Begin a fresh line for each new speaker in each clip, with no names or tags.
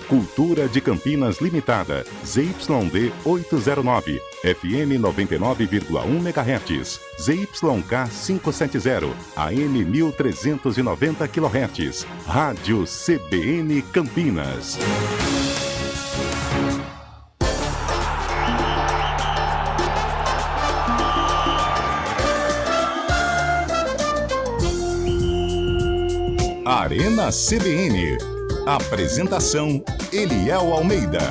Cultura de Campinas Limitada, ZYD 809, FM 99,1 MHz, ZYK 570, AM 1390 kHz, Rádio CBN Campinas. Arena CBN. Apresentação: Eliel Almeida.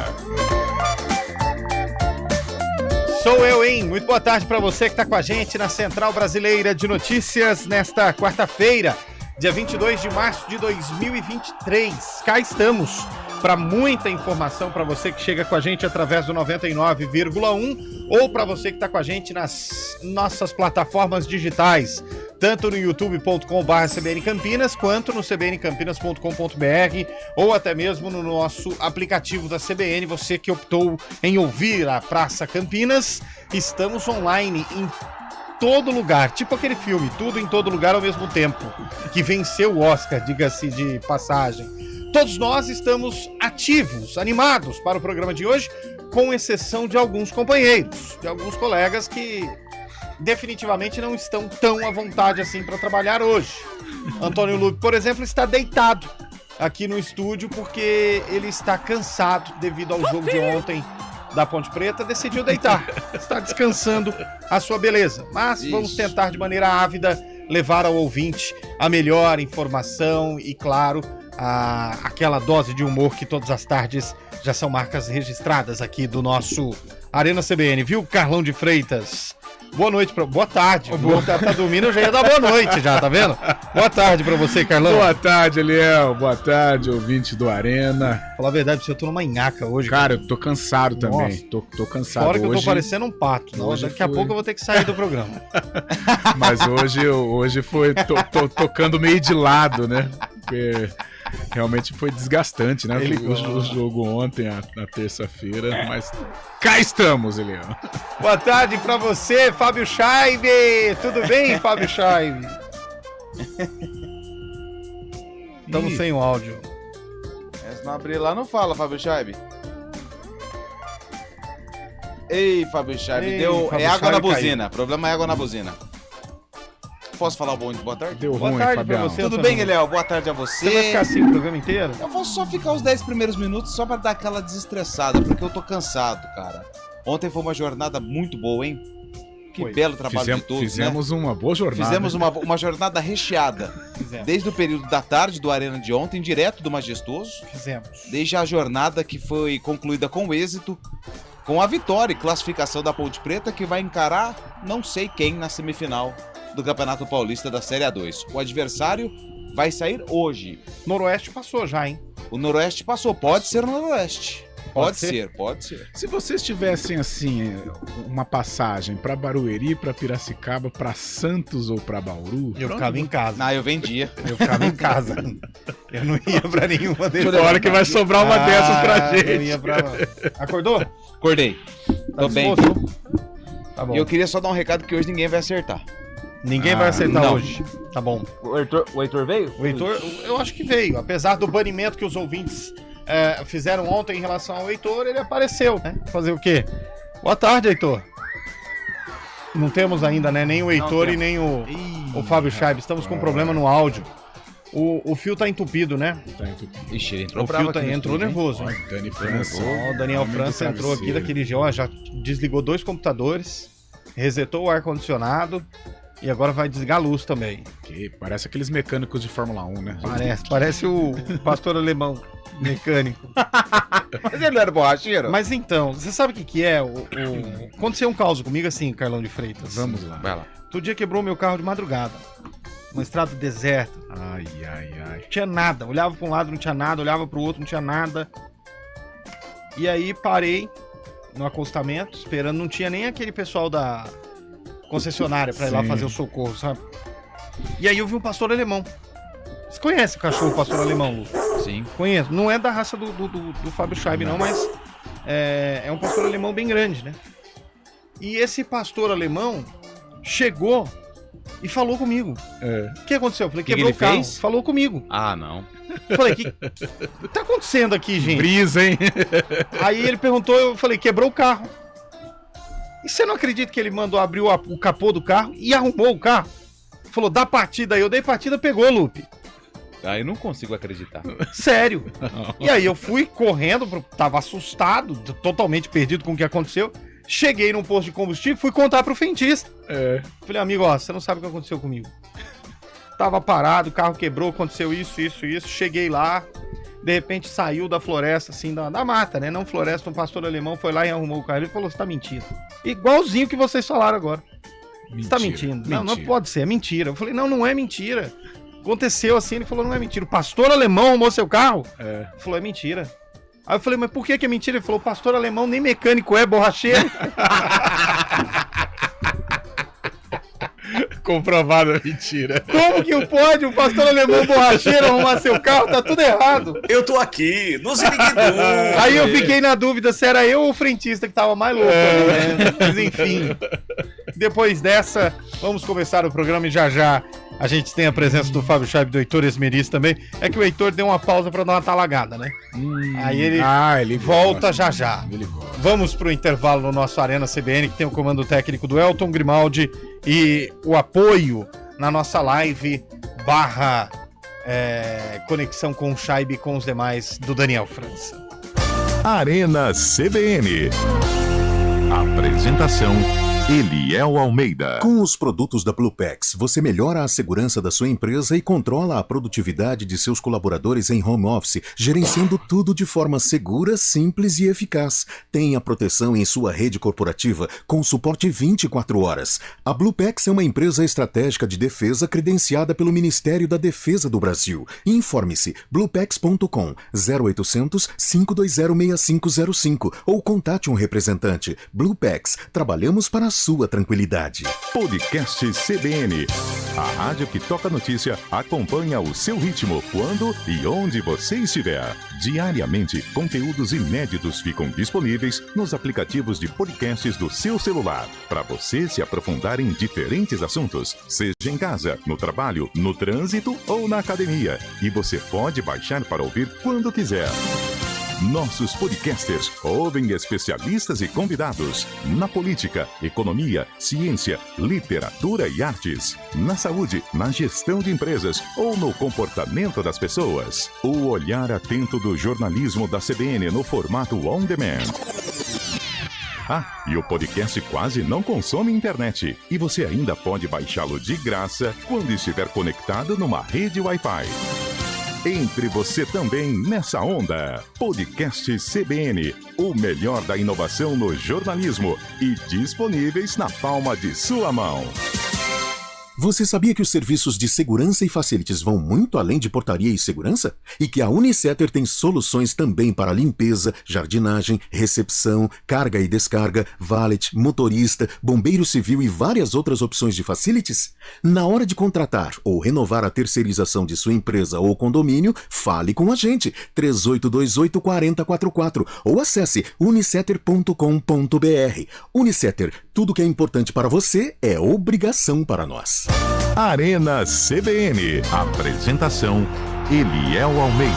Sou eu, hein? Muito boa tarde para você que está com a gente na Central Brasileira de Notícias nesta quarta-feira, dia 22 de março de 2023. Cá estamos para muita informação para você que chega com a gente através do 99,1 ou para você que está com a gente nas nossas plataformas digitais, tanto no youtube.com/CBN Campinas, quanto no cbncampinas.com.br, ou até mesmo no nosso aplicativo da CBN. Você que optou em ouvir a Praça Campinas, estamos online em todo lugar, tipo aquele filme, tudo em todo lugar ao mesmo tempo, que venceu o Oscar, diga-se de passagem. Todos nós estamos ativos, animados para o programa de hoje, com exceção de alguns companheiros, de alguns colegas que definitivamente não estão tão à vontade assim para trabalhar hoje. Antônio Lupe, por exemplo, está deitado aqui no estúdio porque ele está cansado devido ao jogo de ontem da Ponte Preta, decidiu deitar, está descansando a sua beleza. Mas vamos tentar de maneira ávida levar ao ouvinte a melhor informação e, claro, aquela dose de humor que todas as tardes já são marcas registradas aqui do nosso Arena CBN, viu, Carlão de Freitas? Boa noite, boa tarde. Tá dormindo, eu já ia dar boa noite já, tá vendo? Boa tarde pra você, Carlão.
Boa tarde, Eliel. Boa tarde, ouvinte do Arena.
Falar a verdade, eu tô numa nhaca hoje.
Cara, eu tô cansado também. Tô cansado.
Fora que
hoje,
eu tô parecendo um pato. Daqui a pouco eu vou ter que sair do programa.
Mas hoje foi tô tocando meio de lado, né? Porque realmente foi desgastante, né? O jogo ontem, na terça-feira, mas cá estamos, Eliel.
Boa tarde pra você, Fábio Scheibe. Tudo bem, Fábio Scheibe? Estamos sem o áudio.
Se não abrir lá, não fala, Fábio Scheibe. Ei, Fábio Scheibe, é água na buzina. Caiu. Problema é água na buzina. Posso falar bom dia, boa tarde?
Deu
boa
ruim,
tarde
Fabião.
pra você.
Tudo bem, Eliel? Boa tarde a você.
Você vai ficar assim o programa inteiro?
Eu vou só ficar os 10 primeiros minutos só pra dar aquela desestressada, porque eu tô cansado, cara. Ontem foi uma jornada muito boa, hein? Que belo trabalho de todos,
Fizemos uma boa jornada.
Fizemos uma jornada recheada. Desde o período da tarde do Arena de ontem, direto do Majestoso.
Fizemos.
Desde a jornada que foi concluída com êxito, com a vitória e classificação da Ponte Preta, que vai encarar não sei quem na semifinal do Campeonato Paulista da Série A2. O adversário vai sair hoje.
Noroeste passou já, hein?
O Noroeste passou. Pode ser o Noroeste. Pode ser.
Se vocês tivessem, assim, uma passagem pra Barueri, pra Piracicaba, pra Santos ou pra Bauru...
Eu ficava em casa.
Não, eu vendia.
Eu ficava em casa. Eu não ia pra nenhuma dessas.
Toda hora que vai sobrar uma dessas pra gente.
Eu ia pra... Acordou?
Acordei. Tô bem.
Tá bom.
E eu queria só dar um recado que hoje ninguém vai acertar.
Ninguém vai acertar
não.
hoje. Tá bom.
O Heitor veio?
O Heitor, eu acho que veio. Apesar do banimento que os ouvintes fizeram ontem em relação ao Heitor, ele apareceu, né? Fazer o quê? Boa tarde, Heitor. Não temos ainda, né? Nem o Heitor e nem o Fábio Scheibe. Estamos com um problema no áudio. O fio tá entupido, né?
Tá entupido.
Ixi, ele entrou
o fio entrou nervoso, hein?
Dani França.
O Daniel França entrou aqui daquele dia, já desligou 2 computadores, resetou o ar-condicionado e agora vai desligar a luz também.
Que parece aqueles mecânicos de Fórmula 1, né?
Parece o pastor alemão mecânico.
Mas ele não era borracheiro?
Mas então, você sabe o que é? Aconteceu um caos comigo assim, Carlão de Freitas.
Vamos lá.
Vai lá.
Outro dia quebrou meu carro de madrugada. Uma estrada deserta.
Ai.
Não tinha nada. Olhava para um lado, não tinha nada. Olhava para o outro, não tinha nada. E aí parei no acostamento, esperando. Não tinha nem aquele pessoal da concessionária para ir lá fazer o socorro, sabe? E aí eu vi um pastor alemão. Você conhece o cachorro pastor alemão, Lu?
Sim.
Conheço. Não é da raça do Fábio Scheibe, não, mas é um pastor alemão bem grande, né? E esse pastor alemão chegou e falou comigo. O que aconteceu? Eu falei, quebrou o carro.
Fez?
Falou comigo.
Ah, não.
Falei, o que tá acontecendo aqui, gente?
Brisa, hein?
Aí ele perguntou, eu falei, quebrou o carro. E você não acredita que ele mandou abrir o capô do carro e arrumou o carro? Falou, dá partida aí. Eu dei partida, pegou, Lupe.
Aí eu não consigo acreditar.
Sério. E aí eu fui correndo, tava assustado, totalmente perdido com o que aconteceu. Cheguei num posto de combustível, fui contar pro frentista. Falei, amigo, ó, você não sabe o que aconteceu comigo. Tava parado, o carro quebrou, aconteceu isso. Cheguei lá, de repente saiu da floresta, assim, da mata, né? Não floresta, um pastor alemão foi lá e arrumou o carro. Ele falou, você tá mentindo. Igualzinho que vocês falaram agora. Você tá mentindo. Não pode ser, é mentira. Eu falei, não é mentira. Aconteceu assim, ele falou, não é mentira. O pastor alemão arrumou seu carro? Ele falou, é mentira. Aí eu falei, mas por que é mentira? Ele falou, o pastor alemão nem mecânico é, borracheiro.
Comprovado a mentira.
Como que pode o pastor alemão borracheiro arrumar seu carro? Tá tudo errado.
Eu tô aqui, no Ziriguidu.
Aí eu fiquei na dúvida se era eu ou o frentista que tava mais louco. Né? Mas enfim, depois dessa, vamos começar o programa e já a gente tem a presença do Fábio Chaib e do Heitor Esmeriz também. É que o Heitor deu uma pausa pra dar uma talagada, né? Aí ele volta já. Vamos pro intervalo no nosso Arena CBN, que tem o comando técnico do Elton Grimaldi e o apoio na nossa live / conexão com o Chaib e com os demais do Daniel França.
Arena CBN. Apresentação: Eliel Almeida.
Com os produtos da Bluepax, você melhora a segurança da sua empresa e controla a produtividade de seus colaboradores em home office, gerenciando tudo de forma segura, simples e eficaz. Tenha proteção em sua rede corporativa com suporte 24 horas. A Bluepax é uma empresa estratégica de defesa credenciada pelo Ministério da Defesa do Brasil. Informe-se bluepax.com 0800 520 6505 ou contate um representante. Bluepax, trabalhamos para a sua tranquilidade.
Podcast CBN. A rádio que toca notícia acompanha o seu ritmo, quando e onde você estiver. Diariamente, conteúdos inéditos ficam disponíveis nos aplicativos de podcasts do seu celular, para você se aprofundar em diferentes assuntos, seja em casa, no trabalho, no trânsito ou na academia. E você pode baixar para ouvir quando quiser. Nossos podcasters ouvem especialistas e convidados na política, economia, ciência, literatura e artes, na saúde, na gestão de empresas ou no comportamento das pessoas. O olhar atento do jornalismo da CBN no formato on demand. E o podcast quase não consome internet. E você ainda pode baixá-lo de graça quando estiver conectado numa rede Wi-Fi. Entre você também nessa onda. Podcast CBN, o melhor da inovação no jornalismo e disponíveis na palma de sua mão.
Você sabia que os serviços de segurança e facilities vão muito além de portaria e segurança? E que a Unicetter tem soluções também para limpeza, jardinagem, recepção, carga e descarga, valet, motorista, bombeiro civil e várias outras opções de facilities? Na hora de contratar ou renovar a terceirização de sua empresa ou condomínio, fale com a gente, 3828-4044 ou acesse unicetter.com.br. Unicetter, tudo que é importante para você é obrigação para nós.
Arena CBN. Apresentação: Eliel Almeida.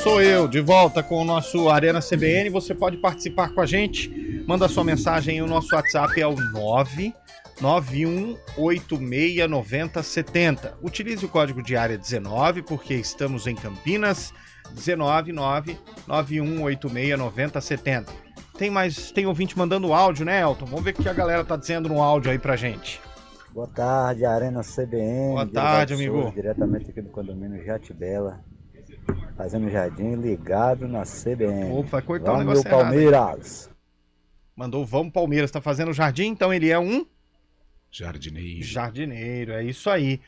Sou eu, de volta com o nosso Arena CBN. Você pode participar com a gente. Manda sua mensagem, o nosso WhatsApp é o 991869070. Utilize o código de área 19, porque estamos em Campinas, 19991869070. Tem ouvinte mandando áudio, né, Elton? Vamos ver o que a galera tá dizendo no áudio aí pra gente.
Boa tarde, Arena CBN.
Boa tarde, amigo.
Diretamente aqui do condomínio Jatibela, fazendo jardim, ligado na CBN.
Opa, vai cortar
vamos
o negócio errado.
Palmeiras.
Mandou, vamos Palmeiras. Tá fazendo jardim, então ele é um...
Jardineiro,
é isso aí.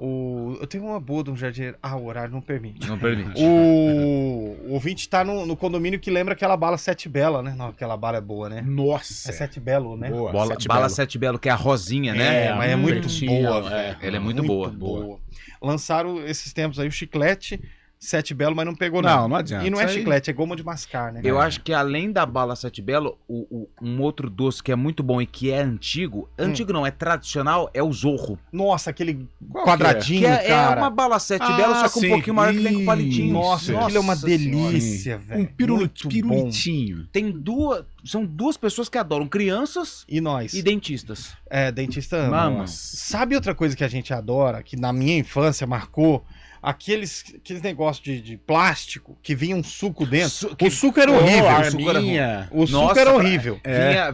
Eu tenho uma boa de um jardineiro. O horário não permite.
Não permite.
O ouvinte tá no condomínio que lembra aquela bala Sete Bela, né? Não, aquela bala é boa, né?
Nossa.
É Sete Belo, né?
Boa.
Bala Sete Belo, que é a rosinha, né?
Mas é muito boa.
Ela é muito boa.
Lançaram esses tempos aí o chiclete Sete Belo, mas não pegou
Não adianta.
E não é
Isso aí-
chiclete, é goma de mascar, né?
Eu acho que além da bala Sete Belo, um outro doce que é muito bom e que é antigo não, é tradicional, é o Zorro.
Nossa, aquele
Qual
quadradinho,
Que é
cara.
uma bala Sete Belo, só que um
sim.
pouquinho maior que vem com
Isso.
palitinho.
Nossa, aquilo é uma
Senhora.
delícia, velho.
Um
Muito bom.
pirulitinho.
São duas pessoas que adoram, crianças
E nós?
e dentistas.
É, dentista ama.
Mama.
Sabe outra coisa que a gente adora, que na minha infância marcou? Aqueles negócios de plástico que vinha um suco dentro. O suco era horrível.
a
o suco era,
minha.
o suco
Nossa,
era horrível.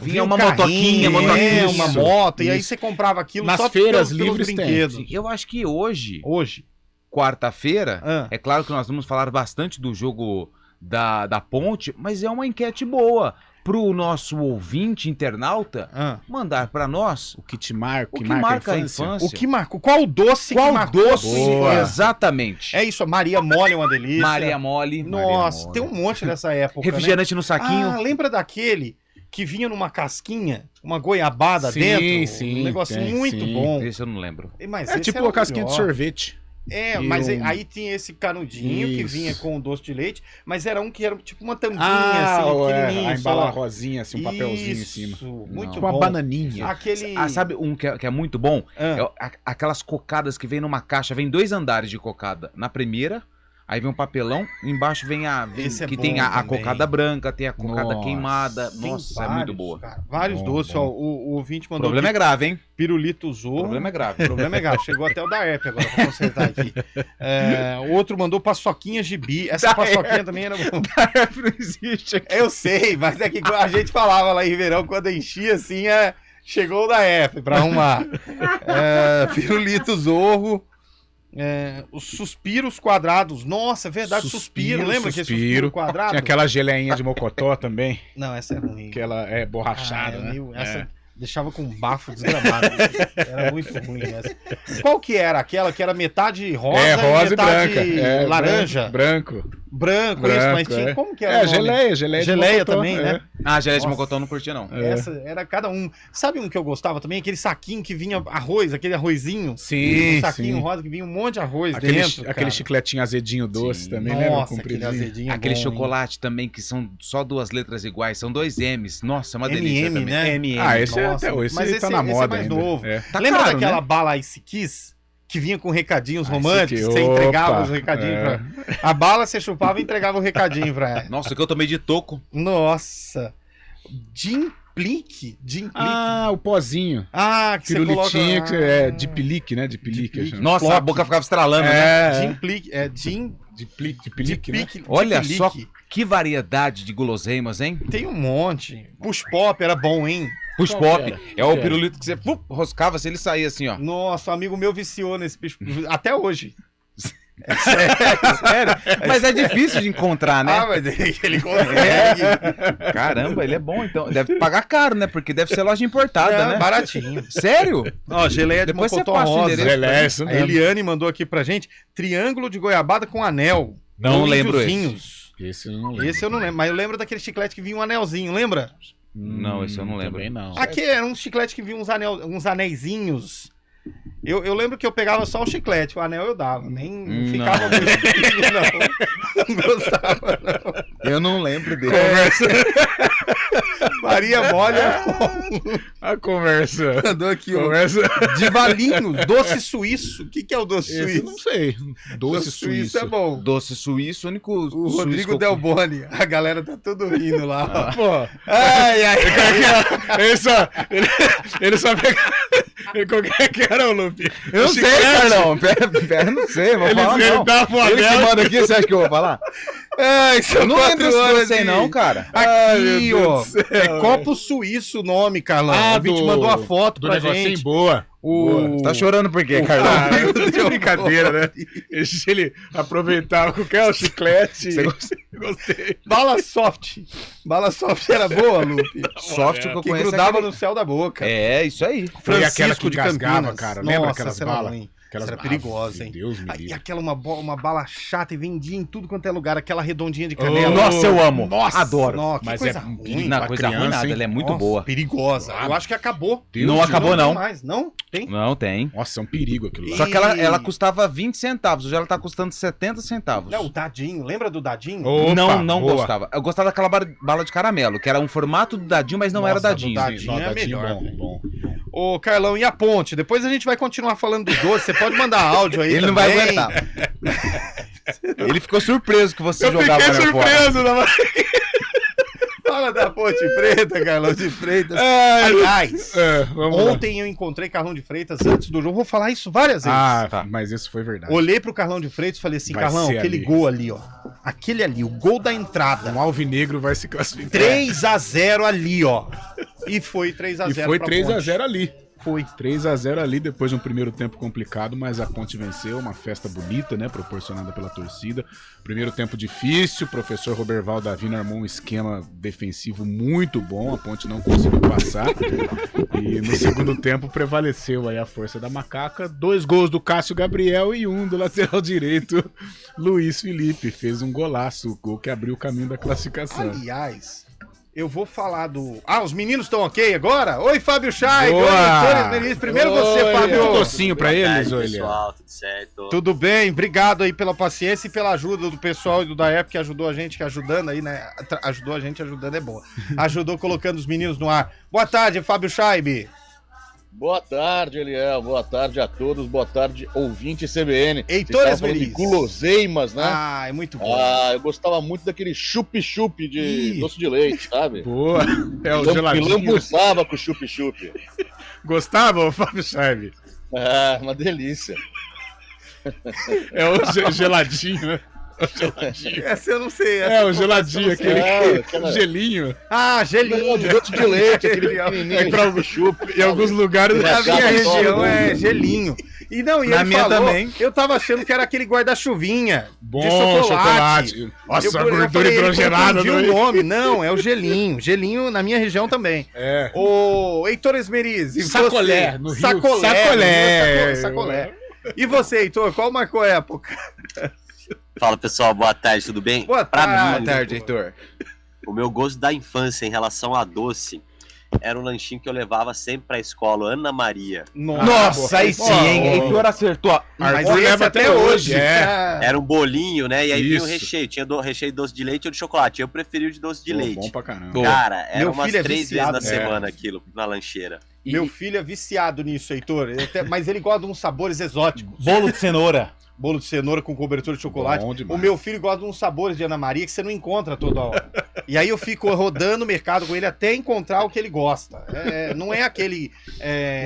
Vinha
um
uma
carrinho,
motoquinha.
uma
Isso,
moto, e aí
isso.
você comprava aquilo
Nas
só
feiras
pelos
livres tem.
brinquedos.
Eu acho que hoje,
Hoje.
quarta-feira,
Ah.
é claro que nós vamos falar bastante do jogo da Ponte, mas é uma enquete boa pro nosso ouvinte, internauta, mandar pra nós
O que te marca,
o que marca a
infância.
infância.
O que marcou? Qual o doce que
Qual
marcou?
doce?
a sua infância?
Exatamente.
É isso, Maria Mole é uma delícia.
Maria Mole.
Nossa,
Maria
tem
Mole.
um monte dessa época.
Refrigerante no
Né?
saquinho.
Ah, lembra daquele que vinha numa casquinha, uma goiabada
Sim,
dentro?
sim,
Um negocinho
tem,
muito
sim.
bom.
Esse eu não lembro.
Mas
É
esse
tipo
era
a casquinha de
melhor.
sorvete.
É,
E
mas
um-
aí tinha esse canudinho que
Isso.
vinha com o doce de leite, mas era um que era tipo uma tampinha
Ah,
assim,
a
pequenininho.
embalagem
só.
rosinha, assim, um papelzinho em
Isso,
cima.
muito
Com uma
bom.
bananinha.
Aquele...
Ah, sabe um que é muito bom?
Ah.
É aquelas cocadas que vem numa caixa, vem 2 andares de cocada. Na primeira, aí vem um papelão, embaixo vem
Esse é
que
bom
tem a
também.
cocada branca, tem a cocada
Nossa.
queimada.
Tem
Nossa, é
vários,
muito boa.
cara, vários
Bom,
doces,
bom.
ó. O ouvinte
O
mandou
problema é
aqui,
grave, hein?
pirulito
O
Zorro.
problema é grave.
O problema é grave. Chegou até o da Herp agora pra consertar aqui. É, o outro mandou paçoquinha gibi. Essa
Da
paçoquinha também era boa.
Não existe aqui.
Eu sei, mas é que a gente falava lá em Ribeirão, quando enchia assim, chegou o da Herp pra arrumar. Pirulito Zorro. Os suspiros quadrados. Nossa, é verdade, suspiro. Lembra que é suspiro quadrado?
Tinha aquela geleinha de mocotó também,
Não, essa é ruim.
que ela é borrachada, né?
Essa deixava com bafo desgramado. Era muito ruim essa. Qual que era? Aquela que era metade rosa,
rosa e
metade
branca. É,
laranja?
Branco.
Branco, isso, mas tinha.
é.
Como que era? o nome?
Geleia de
Geleia
mocotó,
também, né?
Ah, geleia de
Nossa.
mocotó eu não curtia, não.
Essa era cada um. Sabe um que eu gostava também? Aquele saquinho que vinha arroz, aquele arrozinho.
Sim,
Um saquinho
sim.
rosa que vinha um monte de arroz
Aquele,
dentro.
aquele
cara.
chicletinho azedinho doce
Sim.
também, né?
Nossa, aquele
Compridinho.
azedinho
Aquele
bom,
chocolate também, que são só 2 letras iguais, são 2 M's. Nossa, é uma delícia
MM,
também.
né?
MM.
Ah, esse
Nossa,
é até esse,
mas
tá
esse
na
é
moda
mais
ainda.
novo.
É.
Tá
Lembra
caro,
daquela
né?
bala Ice Kiss? Que vinha com recadinhos
Ah,
românticos,
esse
você
aqui,
entregava
opa,
os recadinhos
é.
pra... A bala você chupava e entregava o recadinho pra ela.
Nossa, que eu tomei de toco.
Nossa. Jimplique?
Ah, o pozinho.
Que você coloca...
Pirulitinho, que é de pelique, né? De
pelique.
pelique. chama.
Nossa,
Flock.
a boca ficava estralando, né?
Jimplique.
De pelique, né?
Olha
de
só
pelique.
que variedade de guloseimas, hein?
Tem um monte. Push Pop era bom, hein?
Push
Qual
pop.
que era?
É o pirulito que você roscava, assim, ele saía assim, ó.
Nossa, um amigo meu viciou nesse push até hoje.
Sério? Mas é difícil de encontrar, né?
Mas ele consegue.
Caramba, ele é bom, então. Deve pagar caro, né? Porque deve ser loja importada,
Não,
né?
baratinho.
Sério?
Ó, geleia de
Depois você
mocotó
passa o
rosa.
endereço.
Geleia, isso
A
mesmo.
Eliane mandou aqui pra gente triângulo de goiabada com anel.
Não
Com
lembro
índiozinhos.
Esse eu não lembro.
Esse eu não lembro, mas eu lembro daquele chiclete que vinha um anelzinho, lembra?
Não, esse eu não lembro.
Também não.
Aqui era um chiclete que vinha uns anéisinhos. Eu lembro que eu pegava só o chiclete, o anel eu dava, nem
Não.
ficava muito, não. Não gostava, não.
Eu não lembro dele.
Maria Mole
A conversa.
mandou aqui, ó.
Conversa.
De valinho, doce suíço. O que é o doce
Esse eu
suíço?
não sei. Doce suíço.
é bom.
Doce suíço, o único
O
suíço
Rodrigo
que eu-
Delboni, a galera tá tudo rindo lá. ó.
Pô,
Ai, ai,
ele só pegava. Como é que era o Lupe?
Eu não sei, Carlão. Pera, não sei, vou falar não.
dava um
Ele que
anel.
manda aqui, você acha que eu vou falar?
ai,
Eu não lembro se eu sei não, cara.
Aqui,
meu
ó.
Deus do céu,
É copo suíço o nome, Carlão.
Ah,
o ouvinte
do-
mandou a foto
Do
pra
negocinho
gente.
boa.
O...
Tá chorando por quê,
Ah,
Carlão?
de brincadeira, né? Ele aproveitava qualquer chiclete.
Você
Gostei.
Bala soft. Bala soft era boa, Lupe.
Soft que eu
Que
conheço
grudava
aquele-
no céu da boca.
É, isso aí.
Foi aquela que
de
engasgava,
Campinas.
cara. Lembra
Nossa,
aquelas
essa era
balas?
ruim.
Aquelas
Era perigosa,
Ave,
hein?
Deus me
E
livre.
aquela uma bala chata e vendia em tudo quanto é lugar, aquela redondinha de canela.
Nossa, eu amo.
Nossa,
Adoro.
Nossa, que
Mas
coisa
é
ruim.
Na
pra
coisa ruim
criança,
nada,
hein?
ela é muito
Nossa,
boa.
perigosa. Eu acho que acabou.
Deus
Não
do
acabou,
céu.
não.
tem mais. Não? Tem?
Não tem.
Nossa, é um perigo aquilo lá.
Só que ela custava 20 centavos, hoje ela tá custando 70 centavos.
Não, o dadinho. Lembra do dadinho?
Opa,
não
boa.
gostava. Eu gostava daquela bala de caramelo, que era um formato do dadinho, mas não era
Nossa,
dadinho.
do dadinho.
Não,
é
dadinho
melhor,
bom,
velho.
bom.
Ô, Carlão, e a ponte? Depois a gente vai continuar falando do doce. Você pode mandar áudio aí
Ele não vai
também.
aguentar. Ele ficou surpreso que você
Eu
jogava
fiquei
pra fora.
surpreso, né?
Fala da Ponte Preta, Carlão de Freitas. Aliás,
Vamos lá.
ontem eu encontrei Carlão de Freitas antes do jogo. Vou falar isso várias vezes.
Ah,
Tá.
mas isso foi verdade.
Olhei pro Carlão de Freitas e falei assim,
Vai
Carlão,
ser
aquele
ali.
gol ali, ó. Aquele ali, o gol da entrada.
Um alvinegro vai se classificar.
3-0 ali, ó. E foi 3-0
E foi
pra
3-0 ali.
Foi.
3-0 ali, depois de um primeiro tempo complicado, mas a Ponte venceu, uma festa bonita, né, proporcionada pela torcida. Primeiro tempo difícil, o professor Roberval Davino armou um esquema defensivo muito bom, a Ponte não conseguiu passar. E no segundo tempo prevaleceu aí a força da macaca. 2 gols do Cássio Gabriel e 1 do lateral direito, Luiz Felipe. Fez um golaço, o gol que abriu o caminho da classificação.
Aliás, eu vou falar do... Ah, os meninos estão ok agora? Oi, Fábio Chay. Oi,
Boa!
Antônio Meriz. Primeiro você,
Oi,
Fábio.
um docinho pra eles, ou ele?
pessoal, tudo certo?
Tudo bem, obrigado aí pela paciência e pela ajuda do pessoal e do Daep que ajudou a gente, que ajudando aí, né? Ajudou a gente, ajudando é boa. Ajudou colocando os meninos no ar. Boa tarde, Fábio Scheibe.
Boa tarde, Eliel. Boa tarde a todos. Boa tarde, ouvinte CBN.
Heitor
Vocês estavam falando de
Esmeriz.
guloseimas, né?
Ah, é muito bom.
Eu gostava muito daquele chup-chup de
Ih.
doce de leite, sabe?
Boa, é o
Me
geladinho.
lambuzava com o chup-chup.
Gostava, Fábio Scheibe?
Ah, uma delícia.
É o geladinho, né? O geladinho.
Essa eu não sei.
É, o geladinho, aquele
aquela-
gelinho.
Ah,
Não,
gelinho.
de doce de leite, aquele pequenininho.
É pra
chup-chup.
Em alguns lugares
Na
Achava
minha
só
região
no-
é gelinho. E não, e
Na
ele
minha
falou,
também.
eu tava achando que era aquele guarda-chuvinha
Bom
de chocolate.
chocolate. Nossa, a
eu
gordura
falei, ele
hidrogenada.
confundiu
Né?
o nome. Não, é o gelinho. Gelinho na minha região também.
É.
Ô, Heitor Esmeriz, e
Sacolé,
você?
no Rio.
Sacolé.
Sacolé.
no Rio, Sacolé. E você, Heitor, qual marcou a época?
Fala pessoal, boa tarde, tudo bem?
Boa
Pra
tarde.
mim, boa tarde, Heitor.
O meu gosto da infância em relação a doce era um lanchinho que eu levava sempre pra escola, Ana Maria.
Nossa, aí sim, hein? Heitor acertou.
Mas
Arthur
esse
leva até hoje. É.
Era um bolinho, né? E aí vinha o
Isso.
recheio. Tinha recheio de doce de leite ou de chocolate. Eu preferi o de doce de
Pô,
leite.
Bom pra caramba.
Boa.
Cara, era
Meu
umas
filho é
3 vezes
viciado,
na
né?
semana aquilo, na lancheira.
Meu filho é viciado nisso, Heitor. Mas ele gosta de uns sabores exóticos.
Bolo de cenoura.
Bolo de cenoura com cobertura de chocolate.
Bom demais.
O meu filho gosta de uns sabores de Ana Maria que você não encontra toda hora. E aí eu fico rodando o mercado com ele até encontrar o que ele gosta. Não é aquele...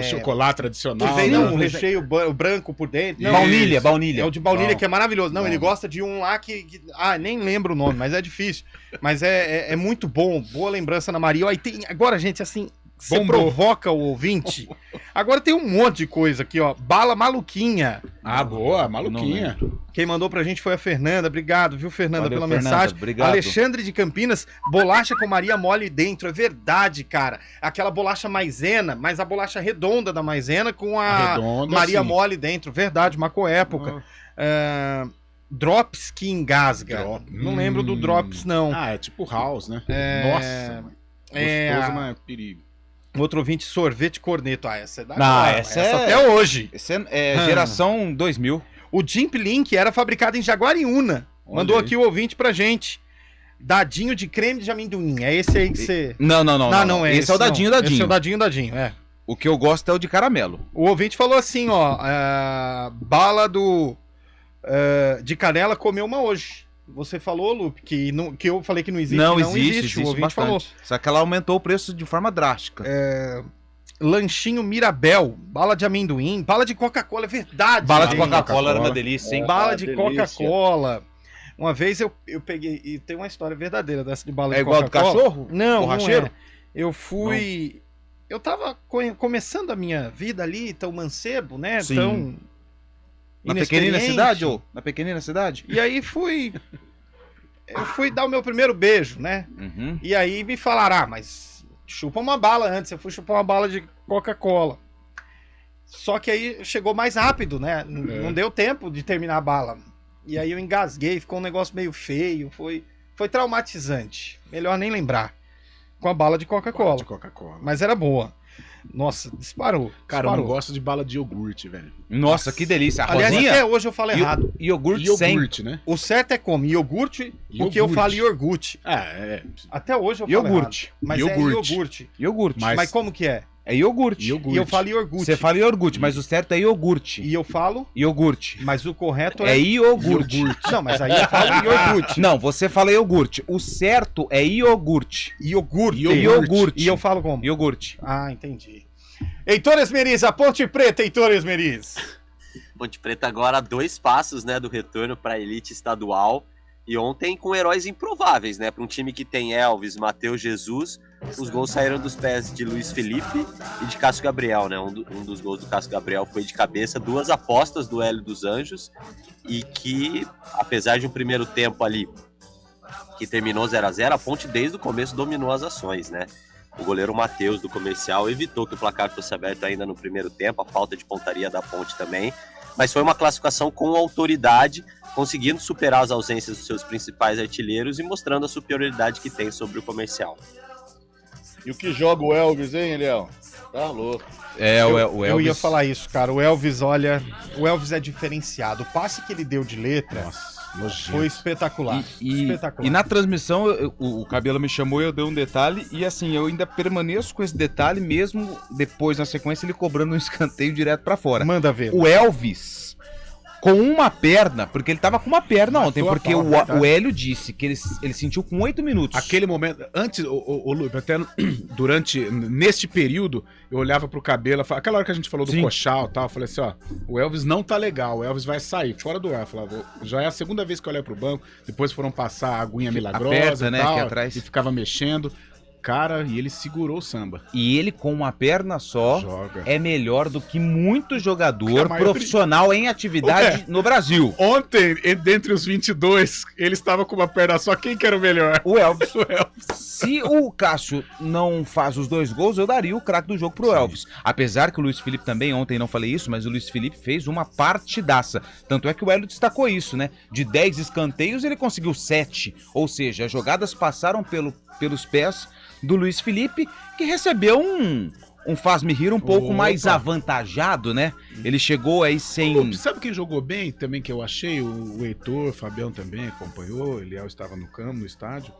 O chocolate
que
tradicional.
vem
né?
um recheio branco por dentro. Não,
Baunilha, baunilha.
é o de baunilha
Bom.
que é maravilhoso. Não,
Bom.
ele gosta de um lá nem lembro o nome, mas é difícil. Mas é muito bom. Boa lembrança, Ana Maria. Aí tem, agora, gente, assim, você
Bombou.
provoca o ouvinte. Agora tem um monte de coisa aqui, ó. Bala maluquinha.
Ah, boa, maluquinha.
Quem mandou pra gente foi a Fernanda. Obrigado, viu, Fernanda,
Valeu,
pela
Fernanda,
mensagem.
obrigado.
Alexandre de Campinas, bolacha com Maria Mole dentro. É verdade, cara. Aquela bolacha maisena, mas a bolacha redonda da maisena com a
Redonda,
Maria
sim.
Mole dentro. Verdade, marcou época. Drops que engasga.
Drop.
Não lembro do Drops, não.
Ah, é tipo House, né?
É,
Nossa, mano. Gostoso, mas é perigo.
Outro ouvinte, sorvete corneto. Ah, essa é da
Não,
hora,
essa é-
até hoje.
Esse é geração 2000.
O Jimp Link era fabricado em Jaguariúna. Mandou
Olha aí.
aqui o ouvinte pra gente. Dadinho de creme de amendoim. É esse aí que você...
Não, não, não.
Não é
Esse é o dadinho,
não.
dadinho.
Esse é o dadinho, é.
O que eu gosto é o de caramelo.
O ouvinte falou assim, ó. Bala de canela comeu uma hoje. Você falou, Lupe, que eu falei que não existe.
Não existe,
O ouvinte
bastante.
falou.
Só que ela aumentou o preço de forma drástica.
Lanchinho Mirabel, bala de amendoim, bala de Coca-Cola, é verdade.
Bala de
gente.
Coca-Cola era uma delícia, hein?
Bala
Ah,
de
delícia.
Coca-Cola. Uma vez eu peguei, e tem uma história verdadeira dessa de bala
É
de
igual do
Coca-Cola.
cachorro?
Não,
Borracheiro?
não é. Eu fui... Eu tava começando a minha vida ali, tão mancebo, né?
Sim.
Tão
Na pequenina
inexperiente.
cidade, ou? Na pequenina cidade?
E aí eu fui dar o meu primeiro beijo, né?
Uhum.
E aí me falaram, mas chupa uma bala antes. Eu fui chupar uma bala de Coca-Cola. Só que aí chegou mais rápido, né? Não deu tempo de terminar a bala. E aí eu engasguei, ficou um negócio meio feio, foi traumatizante. Melhor nem lembrar. Com a bala de Coca-Cola. Mas era boa. Nossa, disparou.
Cara, eu não gosto de bala de iogurte, velho.
Nossa, que delícia. A
Aliás,
rosinha?
até hoje eu falo errado.
Iogurte sem.
né?
O certo é como? Iogurte, porque eu falo iogurte. Até hoje eu falo
Iogurte.
errado. Mas
Iogurte.
é iogurte.
Iogurte.
Mas como que é?
É iogurte.
E eu falo iogurte.
Você fala iogurte, mas o certo é iogurte.
E eu falo?
Iogurte.
Mas o correto
é iogurte.
Não, mas aí eu falo iogurte.
Não, você fala iogurte. O certo é iogurte.
Iogurte.
Iogurte.
E eu falo como?
Iogurte.
Ah, entendi. Heitor Esmeriz, a Ponte Preta, Heitor Esmeriz.
Ponte Preta agora a 2 passos, né, do retorno para a elite estadual. E ontem com heróis improváveis, né? Para um time que tem Elvis, Matheus Jesus, os gols saíram dos pés de Luiz Felipe e de Cássio Gabriel, né? Um dos gols do Cássio Gabriel foi de cabeça, 2 apostas do Hélio dos Anjos, e que, apesar de um primeiro tempo ali que terminou 0-0, a Ponte desde o começo dominou as ações, né? O goleiro Matheus do Comercial evitou que o placar fosse aberto ainda no primeiro tempo, a falta de pontaria da Ponte também, mas foi uma classificação com autoridade, conseguindo superar as ausências dos seus principais artilheiros e mostrando a superioridade que tem sobre o Comercial.
E o que joga o Elvis, hein, Eliel? Tá louco.
O Elvis...
Eu ia falar isso, cara. O Elvis, olha... O Elvis é diferenciado. O passe que ele deu de letra foi espetacular. Espetacular.
E na transmissão, o Cabelo me chamou e eu dei um detalhe. E assim, eu ainda permaneço com esse detalhe, mesmo depois, na sequência, ele cobrando um escanteio direto pra fora.
Manda ver.
O Elvis... com uma perna, porque ele tava com uma perna ontem, porque o Hélio disse que ele sentiu com 8 minutos.
Aquele momento, antes, o Lu, até neste período, eu olhava pro Cabelo, aquela hora que a gente falou do Coxal e tal, eu falei assim, ó, o Elvis não tá legal, o Elvis vai sair, fora do ar. Eu falava, já é a segunda vez que eu olhei pro banco, depois foram passar a aguinha milagrosa
aperta,
e
né,
tal,
aqui atrás.
E ficava mexendo. Cara, e ele segurou o samba.
E ele com uma perna só é melhor do que muito jogador profissional em atividade no Brasil.
Ontem, dentre os 22, ele estava com uma perna só. Quem que era o melhor?
O Elvis. Se o Cássio não faz os 2 gols, eu daria o craque do jogo pro Elvis. Apesar que o Luiz Felipe também, ontem não falei isso, mas o Luiz Felipe fez uma partidaça. Tanto é que o Hélio destacou isso, né? De 10 escanteios, ele conseguiu 7. Ou seja, as jogadas passaram pelos pés do Luiz Felipe, que recebeu um faz-me rir um pouco mais avantajado, né? Ele chegou aí sem...
Sabe quem jogou bem também, que eu achei? O Heitor, o Fabião também acompanhou, o Eliel estava no campo, no estádio.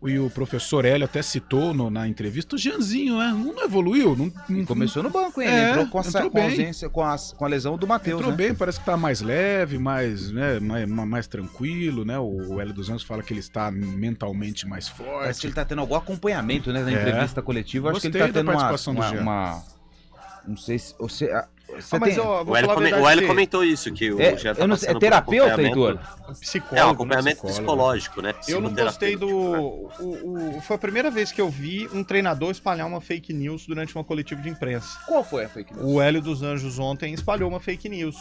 E o professor Hélio até citou na entrevista o Jeanzinho, né? Não evoluiu. Não
começou no banco, hein? Ele entrou com a ausência, com a lesão do Matheus.
Entrou bem, parece que tá mais leve, mais tranquilo, né? O Hélio dos Anjos fala que ele está mentalmente mais forte.
Parece que ele tá tendo algum acompanhamento, né? Na entrevista coletiva. Acho que ele
Gostei
tá tendo
da participação do Jean.
Não sei se...
O Hélio comentou isso, que o Jean tá passando
é terapeuta, Heitor?
É um acompanhamento psicológico, né?
Eu não gostei foi a primeira vez que eu vi um treinador espalhar uma fake news durante uma coletiva de imprensa.
Qual foi a fake news?
O Hélio dos Anjos ontem espalhou uma fake news.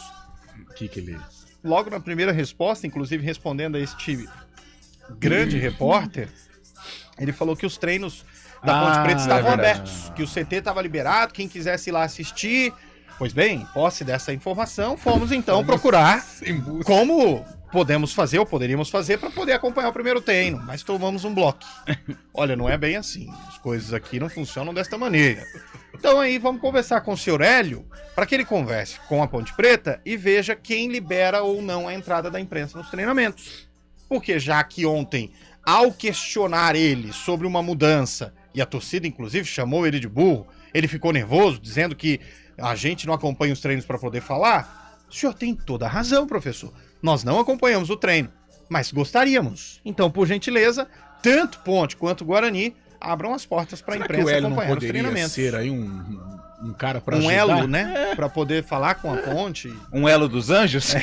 O que ele...
Logo na primeira resposta, inclusive respondendo a este grande repórter, ele falou que os treinos da Ponte Preta estavam abertos, que o CT estava liberado, quem quisesse ir lá assistir. Pois bem, posse dessa informação, fomos então procurar como podemos fazer ou poderíamos fazer para poder acompanhar o primeiro treino, mas tomamos um bloco. Olha, não é bem assim, as coisas aqui não funcionam desta maneira. Então aí vamos conversar com o senhor Hélio para que ele converse com a Ponte Preta e veja quem libera ou não a entrada da imprensa nos treinamentos. Porque já que ontem, ao questionar ele sobre uma mudança, e a torcida inclusive chamou ele de burro, ele ficou nervoso, dizendo que a gente não acompanha os treinos para poder falar. O senhor tem toda a razão, professor. Nós não acompanhamos o treino, mas gostaríamos. Então, por gentileza, tanto Ponte quanto Guarani abram as portas para a imprensa acompanhar os treinamentos.
Ser aí um cara para
ajudar? Elo, né? Para poder falar com a Ponte.
Um elo dos anjos?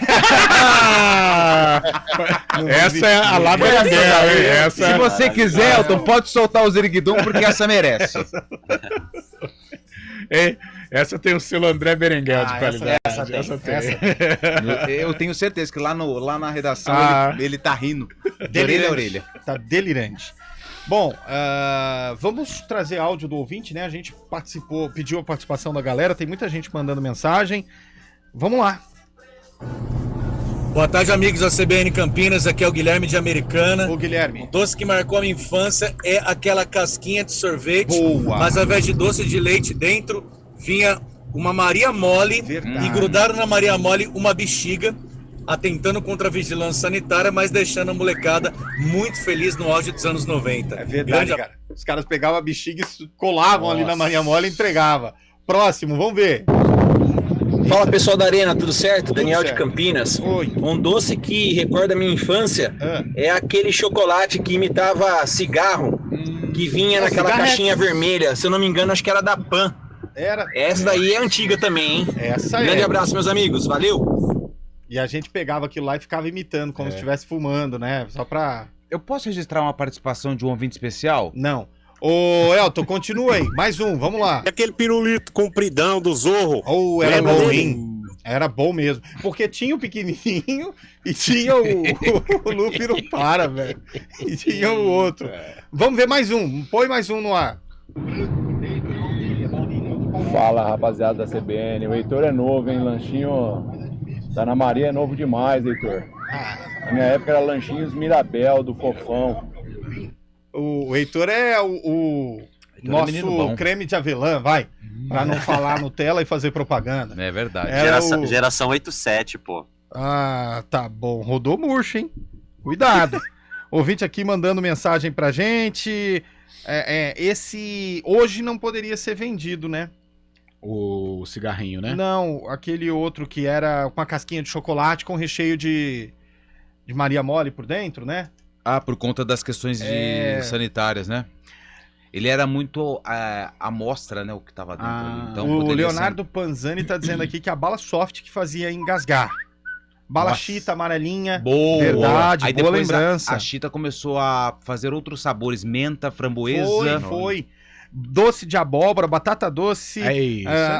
Essa é a lá da guerra.
Se você quiser, Elton, pode soltar o Ziriguidum, porque essa merece.
Essa tem o selo André Berenguel de qualidade. Essa tem.
Eu tenho certeza que lá na redação ele tá rindo.
De orelha a orelha. Tá delirante. Bom, vamos trazer áudio do ouvinte, né? A gente pediu a participação da galera, tem muita gente mandando mensagem. Vamos lá.
Boa tarde, amigos da CBN Campinas, aqui é o Guilherme de Americana.
Ô, Guilherme.
O doce que marcou a minha infância é aquela casquinha de sorvete,
Boa.
mas ao invés de doce de leite dentro, vinha uma Maria Mole.
Verdade.
E grudaram na Maria Mole uma bexiga, atentando contra a vigilância sanitária, mas deixando a molecada muito feliz no auge dos anos 90.
É verdade, cara. Os caras pegavam a bexiga e colavam ali na Maria Mole e entregavam. Próximo, vamos ver.
Fala pessoal da Arena, tudo certo?
Tudo
Daniel
certo.
de Campinas.
Oi.
Um doce que recorda a minha infância é aquele chocolate que imitava cigarro, que vinha naquela
cigarrete.
caixinha vermelha. Se eu não me engano, acho que era da Pan.
Era.
Essa daí é antiga também, hein?
Essa
Grande abraço, meus amigos. Valeu!
E a gente pegava aquilo lá e ficava imitando, como se estivesse fumando, né? Só pra...
Eu posso registrar uma participação de um ouvinte especial?
Não. Ô, Elton, continua aí. Mais um, vamos lá.
Aquele pirulito compridão do Zorro.
Era
Lembra
bom,
dele?
hein? Era bom mesmo. Porque tinha o pequenininho e tinha o Lupirupara, velho. E tinha o outro. Vamos ver mais um. Põe mais um no ar.
Fala, rapaziada da CBN. O Heitor é novo, hein? Lanchinho da Ana Maria é novo demais, Heitor. Na minha época era lanchinhos Mirabel, do Fofão.
O Heitor é o nosso creme de avelã, vai. Pra não falar Nutella e fazer propaganda.
É verdade.
Geração 87, pô.
Ah, tá bom. Rodou murcho, hein? Cuidado. Ouvinte aqui mandando mensagem pra gente. Esse hoje não poderia ser vendido, né?
O cigarrinho, né?
Não, aquele outro que era com a casquinha de chocolate com recheio de Maria Mole por dentro, né?
Ah, por conta das questões sanitárias, né? Ele era muito amostra, né, o que tava dentro ali. Então,
o Leonardo Panzani tá dizendo aqui que a bala soft que fazia engasgar. Bala chita, amarelinha.
Boa.
Verdade,
Aí
boa
depois
lembrança.
a chita começou a fazer outros sabores, menta, framboesa.
Foi. Doce de abóbora, batata doce,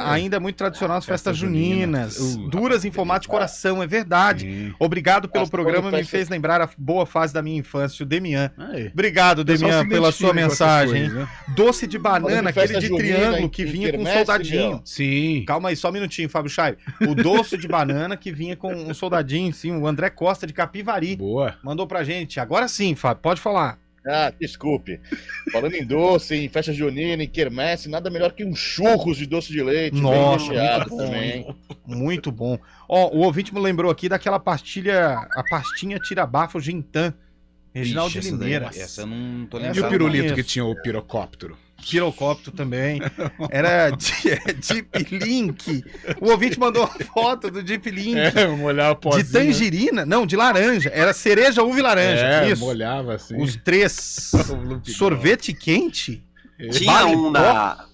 ainda é muito tradicional nas festas juninas. Duras em formato de coração, é verdade. Obrigado pelo programa, me fez lembrar a boa fase da minha infância, o Demian. Obrigado, Demian, pela sua mensagem.
Coisas, né?
Doce de banana, aquele de
junina,
triângulo que vinha com um soldadinho.
Sim.
Calma aí, só um minutinho, Fábio Chay. O doce de banana que vinha com um soldadinho, sim, o André Costa de Capivari.
Boa.
Mandou pra gente. Agora sim, Fábio, pode falar.
Ah, desculpe. Falando em doce, em festa junina, em quermesse, nada melhor que um churros de doce de leite, bem recheado também.
Muito bom. Ó, o ouvinte me lembrou aqui daquela a pastinha tira-bafo Gintan. Reginaldo de Limeira.
Essa eu não tô
E
lembrando.
o pirulito que tinha o pirocóptero?
Pirocóptero também. Era Deep Link. O ouvinte mandou uma foto do Deep Link.
Molhar o pozinho.
De tangerina. Não, de laranja. Era cereja, uva e laranja. Isso.
Molhava assim.
Os três. Sorvete quente.
Tinha um na...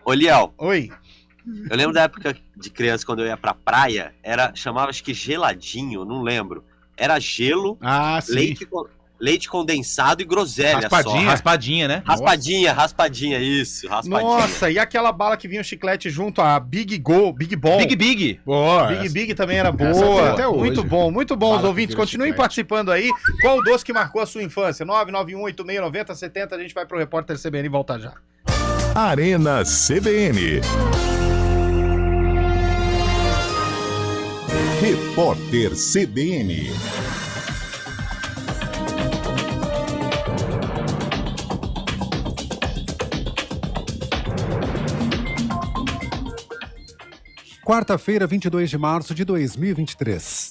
Ô, Liel.
Oi.
Eu lembro da época de criança, quando eu ia pra praia, chamava acho que geladinho, não lembro. Era gelo, leite condensado e groselha.
Raspadinha, né?
Raspadinha, isso. Raspadinha.
Nossa, e aquela bala que vinha o chiclete junto, a Big Ball.
Big.
Boa. Big também era boa.
Até hoje.
Muito bom. Os ouvintes, continuem
chiclete.
participando aí. Qual o doce que marcou a sua infância? 991869070. A gente vai pro Repórter CBN e volta já.
Arena CBN. Repórter CBN.
Quarta-feira, 22 de março de 2023.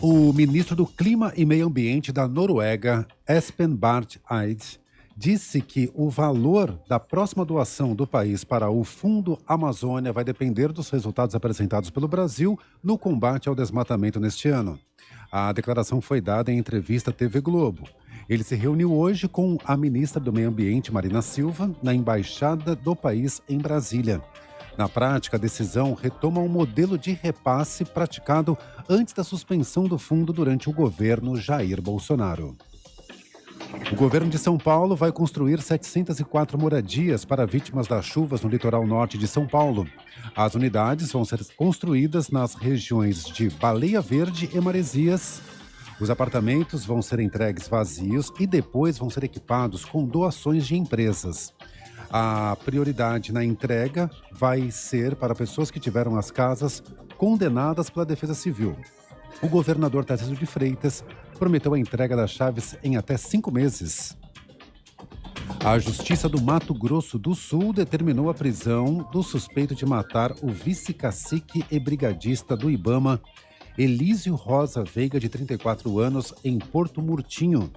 O ministro do Clima e Meio Ambiente da Noruega, Espen Barth Eide, disse que o valor da próxima doação do país para o Fundo Amazônia vai depender dos resultados apresentados pelo Brasil no combate ao desmatamento neste ano. A declaração foi dada em entrevista à TV Globo. Ele se reuniu hoje com a ministra do Meio Ambiente, Marina Silva, na embaixada do país em Brasília. Na prática, a decisão retoma um modelo de repasse praticado antes da suspensão do fundo durante o governo Jair Bolsonaro. O governo de São Paulo vai construir 704 moradias para vítimas das chuvas no litoral norte de São Paulo. As unidades vão ser construídas nas regiões de Baleia Verde e Maresias. Os apartamentos vão ser entregues vazios e depois vão ser equipados com doações de empresas. A prioridade na entrega vai ser para pessoas que tiveram as casas condenadas pela Defesa Civil. O governador Tarcísio de Freitas prometeu a entrega das chaves em até 5 meses. A Justiça do Mato Grosso do Sul determinou a prisão do suspeito de matar o vice-cacique e brigadista do Ibama, Elísio Rosa Veiga, de 34 anos, em Porto Murtinho.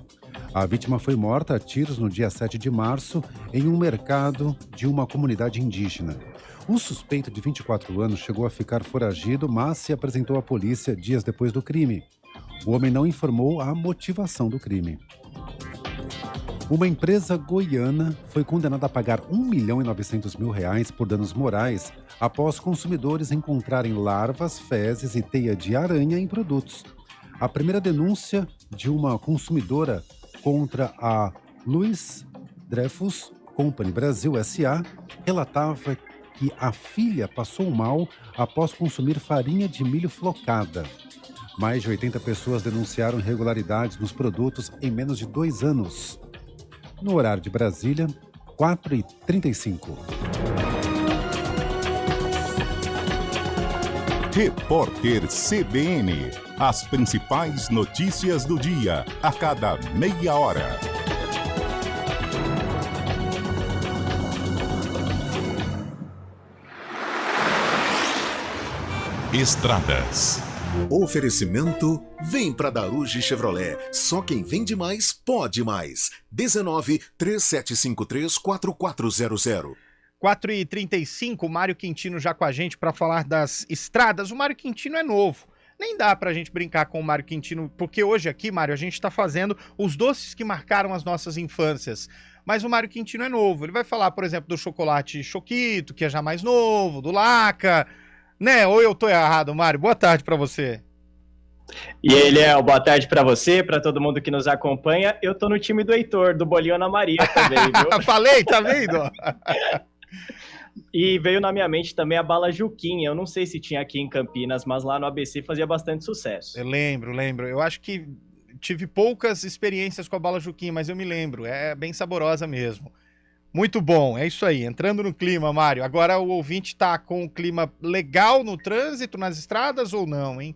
A vítima foi morta a tiros no dia 7 de março em um mercado de uma comunidade indígena. O suspeito de 24 anos chegou a ficar foragido, mas se apresentou à polícia dias depois do crime. O homem não informou a motivação do crime. Uma empresa goiana foi condenada a pagar R$1.900.000 por danos morais após consumidores encontrarem larvas, fezes e teia de aranha em produtos. A primeira denúncia de uma consumidora contra a Louis Dreyfus Company Brasil S.A. relatava que a filha passou mal após consumir farinha de milho flocada. Mais de 80 pessoas denunciaram irregularidades nos produtos em menos de 2 anos. No horário de Brasília, 4h35.
Repórter CBN. As principais notícias do dia, a cada meia hora. Estradas.
Oferecimento, vem pra Daruge Chevrolet. Só quem vende mais, pode mais. 19-3753-4400.
4h35, Mário Quintino já com a gente para falar das estradas. O Mário Quintino é novo. Nem dá pra gente brincar com o Mário Quintino, porque hoje aqui, Mário, a gente tá fazendo os doces que marcaram as nossas infâncias. Mas o Mário Quintino é novo. Ele vai falar, por exemplo, do chocolate Choquito, que é já mais novo, do Laca, né? Ou eu tô errado, Mário? Boa tarde pra você.
E aí, Léo, boa tarde pra você, pra todo mundo que nos acompanha. Eu tô no time do Heitor, do Bolinho Ana Maria também, viu?
Falei, tá vendo?
E veio na minha mente também a bala Juquinha. Eu não sei se tinha aqui em Campinas, mas lá no ABC fazia bastante sucesso.
Eu lembro. Eu acho que tive poucas experiências com a bala Juquinha, mas eu me lembro. É bem saborosa mesmo. Muito bom, é isso aí. Entrando no clima, Mário. Agora o ouvinte tá com um clima legal no trânsito, nas estradas ou não, hein?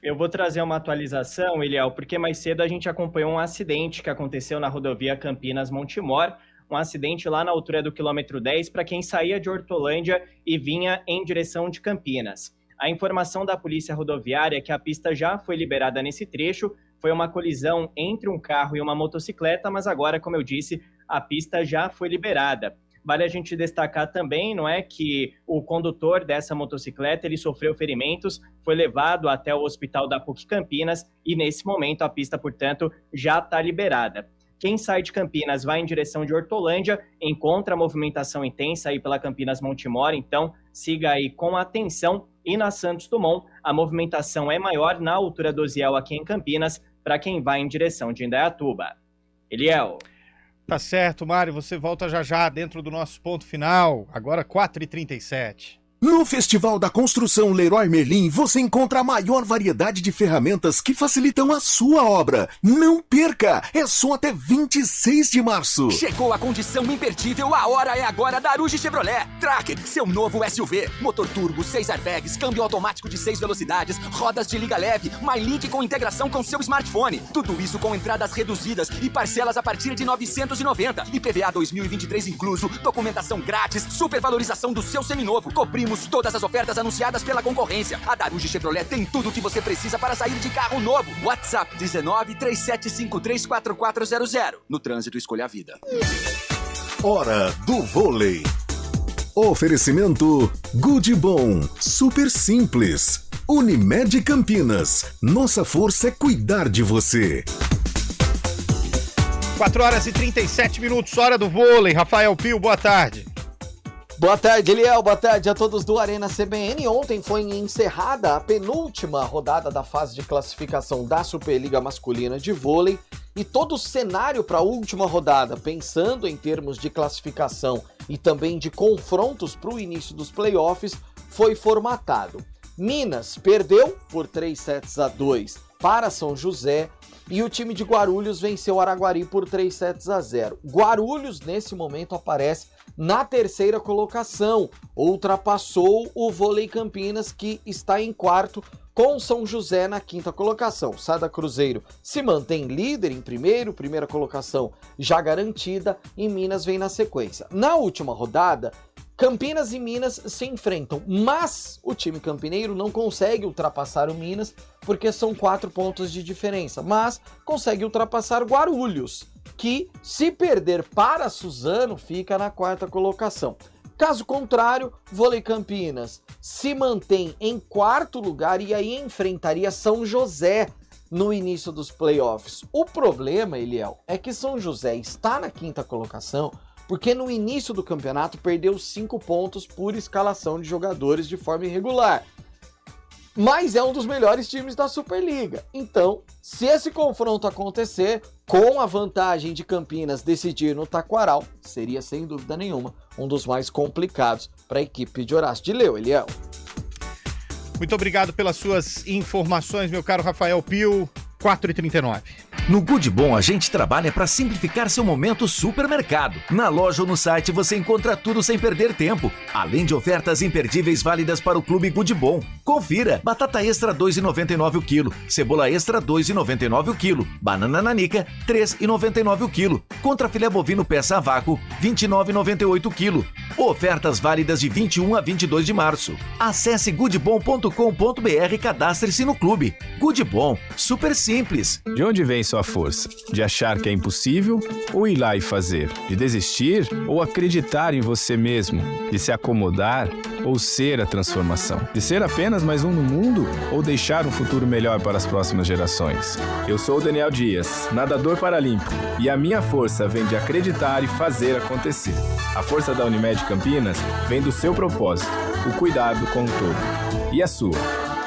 Eu vou trazer uma atualização, Eliel, porque mais cedo a gente acompanhou um acidente que aconteceu na rodovia Campinas-Montemor, um acidente lá na altura do quilômetro 10 para quem saía de Hortolândia e vinha em direção de Campinas. A informação da Polícia Rodoviária é que a pista já foi liberada nesse trecho, foi uma colisão entre um carro e uma motocicleta, mas agora, como eu disse, a pista já foi liberada. Vale a gente destacar também, não é, que o condutor dessa motocicleta, ele sofreu ferimentos, foi levado até o hospital da PUC Campinas e nesse momento a pista, portanto, já está liberada. Quem sai de Campinas vai em direção de Hortolândia, encontra a movimentação intensa aí pela Campinas-Montemor, então siga aí com atenção. E na Santos Dumont, a movimentação é maior na altura do Osiel aqui em Campinas, para quem vai em direção de Indaiatuba. Eliel.
Tá certo, Mário, você volta já dentro do nosso ponto final, agora 4h37.
No Festival da Construção Leroy Merlin, você encontra a maior variedade de ferramentas que facilitam a sua obra. Não perca! É só até 26 de março.
Chegou a condição imperdível, a hora é agora. Daruge Chevrolet Tracker, seu novo SUV. Motor turbo, 6 airbags, câmbio automático de 6 velocidades, rodas de liga leve, MyLink com integração com seu smartphone. Tudo isso com entradas reduzidas e parcelas a partir de R$ 990. IPVA 2023 incluso, documentação grátis, supervalorização do seu seminovo. Cobrimos todas as ofertas anunciadas pela concorrência. A Daruge Chevrolet tem tudo o que você precisa para sair de carro novo. WhatsApp 19-3753-4400. No trânsito, escolha a vida.
Hora do vôlei. Oferecimento Good Bom, super simples. Unimed Campinas. Nossa força é cuidar de você.
4h37, hora do vôlei. Rafael Pio, boa tarde.
Boa tarde, Eliel. Boa tarde a todos do Arena CBN. Ontem foi encerrada a penúltima rodada da fase de classificação da Superliga Masculina de Vôlei e todo o cenário para a última rodada, pensando em termos de classificação e também de confrontos para o início dos playoffs, foi formatado. Minas perdeu por 3-2 para São José. E o time de Guarulhos venceu o Araguari por 3-0. Guarulhos, nesse momento, aparece na terceira colocação. Ultrapassou o Vôlei Campinas, que está em quarto, com São José na quinta colocação. Sada Cruzeiro se mantém líder em primeira colocação já garantida, e Minas vem na sequência. Na última rodada, Campinas e Minas se enfrentam, mas o time campineiro não consegue ultrapassar o Minas, porque são 4 pontos de diferença, mas consegue ultrapassar Guarulhos, que, se perder para Suzano, fica na quarta colocação. Caso contrário, Vôlei Campinas se mantém em quarto lugar e aí enfrentaria São José no início dos playoffs. O problema, Eliel, é que São José está na quinta colocação porque no início do campeonato perdeu 5 pontos por escalação de jogadores de forma irregular. Mas é um dos melhores times da Superliga. Então, se esse confronto acontecer, com a vantagem de Campinas decidir no Taquaral, seria sem dúvida nenhuma um dos mais complicados para a equipe de Horácio de Leu, Eliel.
Muito obrigado pelas suas informações, meu caro Rafael Pio. 4h39.
No Good Bom, a gente trabalha para simplificar seu momento supermercado. Na loja ou no site você encontra tudo sem perder tempo, além de ofertas imperdíveis válidas para o Clube Good Bom. Confira: batata extra 2,99 o quilo, cebola extra 2,99 o quilo, banana nanica 3,99 o quilo, contra filé bovino peça a vácuo 29,98 o quilo. Ofertas válidas de 21 a 22 de março. Acesse goodbom.com.br e cadastre-se no clube. Good Bom, super simples.
De onde vem sua força? De achar que é impossível ou ir lá e fazer? De desistir ou acreditar em você mesmo? De se acomodar ou ser a transformação? De ser apenas mais um no mundo ou deixar um futuro melhor para as próximas gerações? Eu sou o Daniel Dias, nadador paralímpico, e a minha força vem de acreditar e fazer acontecer. A força da Unimed Campinas vem do seu propósito, o cuidado com o todo. E a sua?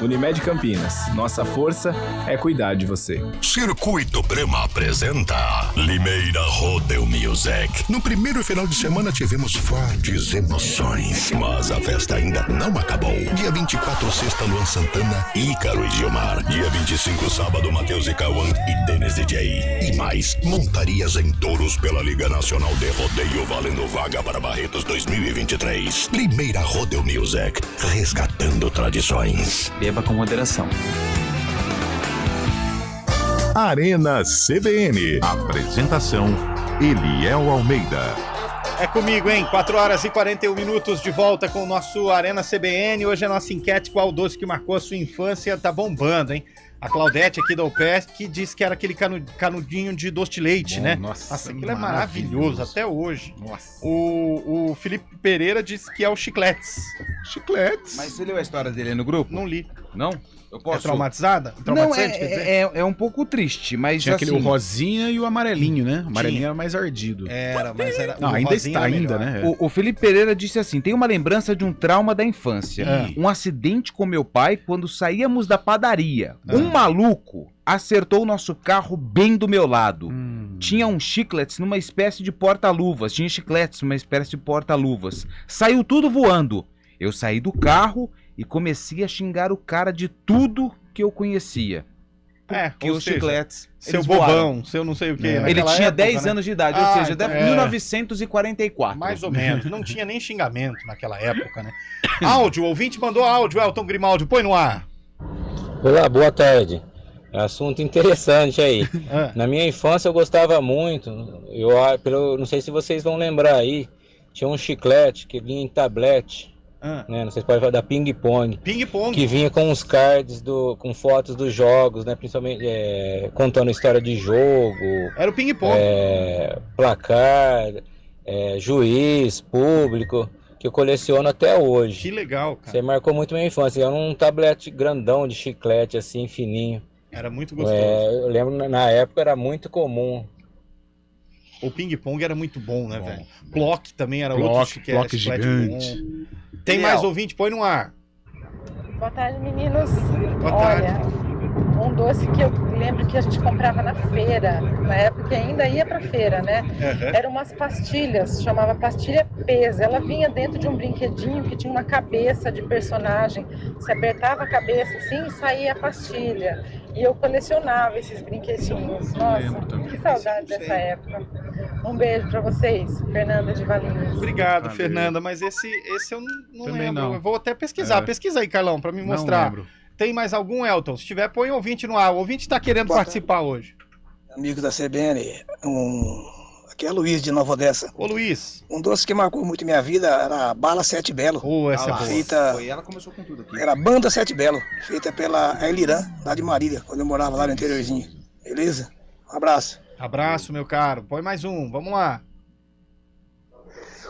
Unimed Campinas, nossa força é cuidar de você.
Circuito Brema apresenta Limeira Rodeo Music. No primeiro final de semana tivemos fortes emoções, mas a festa ainda não acabou. Dia 24, sexta, Luan Santana, Ícaro e Gilmar. Dia 25, sábado, Matheus e Cauã e Denis DJ. E mais, montarias em touros pela Liga Nacional de Rodeio, valendo vaga para Barretos 2023. Limeira Rodeo Music, resgatando tradições.
Beba com moderação.
Arena CBN. Apresentação: Eliel Almeida.
É comigo, hein? 4h41 de volta com o nosso Arena CBN. Hoje a nossa enquete: qual doce que marcou a sua infância, tá bombando, hein? A Claudete aqui da UPESC disse que era aquele canudinho de doce de leite, né? Nossa, aquilo é maravilhoso até hoje. Nossa. O Felipe Pereira disse que é o chicletes.
Chicletes. Mas você leu a história dele no grupo?
Não li.
Não? Eu posso...
É traumatizada?
Não, é um pouco triste, mas
tinha
assim...
aquele rosinha e o amarelinho, né? O amarelinho era mais ardido.
Mas era...
Não, ainda está, ainda, né?
O Felipe Pereira disse assim: tem uma lembrança de um trauma da infância. Um acidente com meu pai quando saíamos da padaria. Um maluco acertou o nosso carro bem do meu lado. Tinha um chicletes numa espécie de porta-luvas. Saiu tudo voando. Eu saí do carro e comecei a xingar o cara de tudo que eu conhecia. Porque os chicletes...
Seu bobão, seu não sei o que.
Ele tinha 10 anos de idade, ou seja,
então
1944.
Mais ou menos. Não tinha nem xingamento naquela época, né? Áudio, o ouvinte mandou áudio, Elton Grimaldi, põe no ar.
Olá, boa tarde. Assunto interessante aí. Na minha infância eu gostava muito, não sei se vocês vão lembrar aí, tinha um chiclete que vinha em tablete. Né? Não sei se pode falar da Ping Pong. Que vinha com os cards, com fotos dos jogos, né? Principalmente contando história de jogo.
Era o Ping Pong.
Placar, juiz, público, que eu coleciono até hoje.
Que legal, cara.
Você marcou muito minha infância. Era um tablete grandão de chiclete, assim, fininho.
Era muito gostoso.
Eu lembro, na época era muito comum.
O ping-pong era muito bom, né, velho? Clock também era outro que era
gigante.
Bom. Tem mais ouvinte? Põe no ar.
Boa tarde, meninos.
Boa tarde.
um doce que eu lembro que a gente comprava na feira, na época que ainda ia pra feira, né? Eram umas pastilhas, chamava pastilha pesa. Ela vinha dentro de um brinquedinho que tinha uma cabeça de personagem. Você apertava a cabeça assim e saía a pastilha. E eu colecionava esses brinquedinhos. Nossa, que saudade dessa época. Um beijo pra vocês, Fernanda de Valinhos.
Obrigado, Fernanda, mas esse eu não lembro. Não. Eu vou até pesquisar. Pesquisa aí, Carlão, pra me mostrar.
Lembro.
Tem mais algum, Elton? Se tiver, põe o ouvinte no ar. O ouvinte tá querendo participar hoje.
Amigo da CBN, aqui é Luiz de Nova Odessa.
Ô, Luiz.
Um doce que marcou muito minha vida era a Bala Sete Belo.
Essa é boa.
Feita...
Foi ela que começou com tudo aqui.
Era a Banda Sete Belo, feita pela Eliran, lá de Marília, quando eu morava lá no interiorzinho. Beleza? Um abraço.
Abraço, meu caro. Põe mais um. Vamos lá.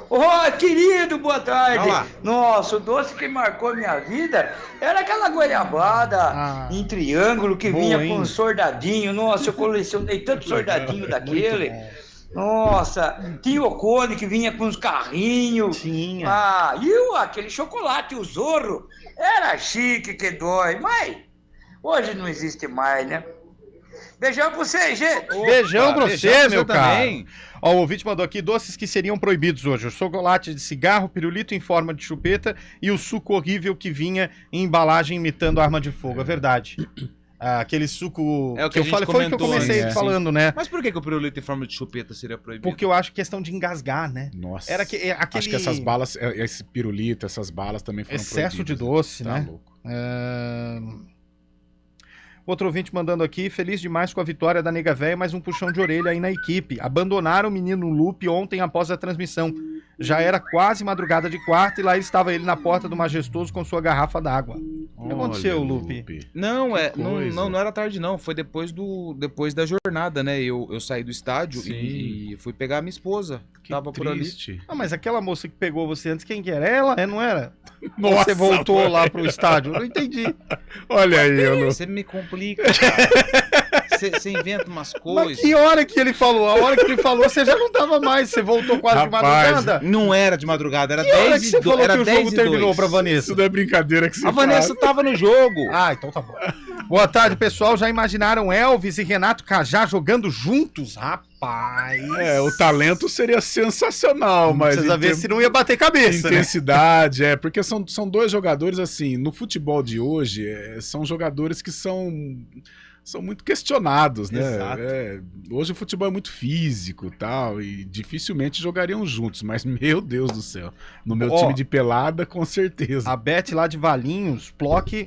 Ô, querido, boa tarde. Nossa, o doce que marcou minha vida era aquela goiabada em triângulo que vinha com um soldadinho. Nossa, eu colecionei tanto soldadinho daquele. Nossa, tinha o cone que vinha com os carrinhos.
Tinha.
Aquele chocolate, o Zorro, era chique que dói, mas hoje não existe mais, né? Beijão pra você, gente.
Beijão pra você, meu cara.
Também.
Ó, o ouvinte mandou aqui doces que seriam proibidos hoje. O chocolate de cigarro, pirulito em forma de chupeta e o suco horrível que vinha em embalagem imitando arma de fogo. É verdade. Aquele suco
que eu falei,
foi o que eu comecei falando, né?
Mas por que o pirulito em forma de chupeta seria proibido?
Porque eu acho questão de engasgar, né?
Nossa.
Era aquele...
Acho que essas balas, esse pirulito, essas balas também foram
excesso
proibidas.
de doce,
Tá
né?
louco.
Outro ouvinte mandando aqui, feliz demais com a vitória da Nega Véia, mais um puxão de orelha aí na equipe. Abandonaram o menino Lupe ontem após a transmissão. Já era quase madrugada de quarta e lá estava ele na porta do Majestoso com sua garrafa d'água. O que aconteceu, Lupe?
Não, não era tarde não, foi depois da jornada, né? Eu saí do estádio e fui pegar a minha esposa, que tava
triste.
por ali.
Ah, mas aquela moça que pegou você antes, quem que era? Ela, não era?
Nossa,
você voltou lá pro estádio? Eu não entendi.
Olha aí, eu não...
Você me complica, cara. Você inventa umas coisas.
Mas que hora que ele falou? A hora que ele falou, você já não tava mais, você voltou quase de madrugada.
Não era de madrugada, era
10
10
que você falou
era
que o
10
jogo terminou pra Vanessa?
Isso não é brincadeira que você
A Vanessa tava no jogo.
Então tá bom. Boa tarde, pessoal. Já imaginaram Elvis e Renato Cajá jogando juntos? Rapaz.
O talento seria sensacional, mas...
Precisa ver se não ia bater cabeça,
intensidade, né? Porque são dois jogadores, assim, no futebol de hoje, são jogadores que são muito questionados, né?
Exato.
Hoje o futebol é muito físico e tal, e dificilmente jogariam juntos, mas meu Deus do céu, no meu time de pelada, com certeza.
A Beth lá de Valinhos,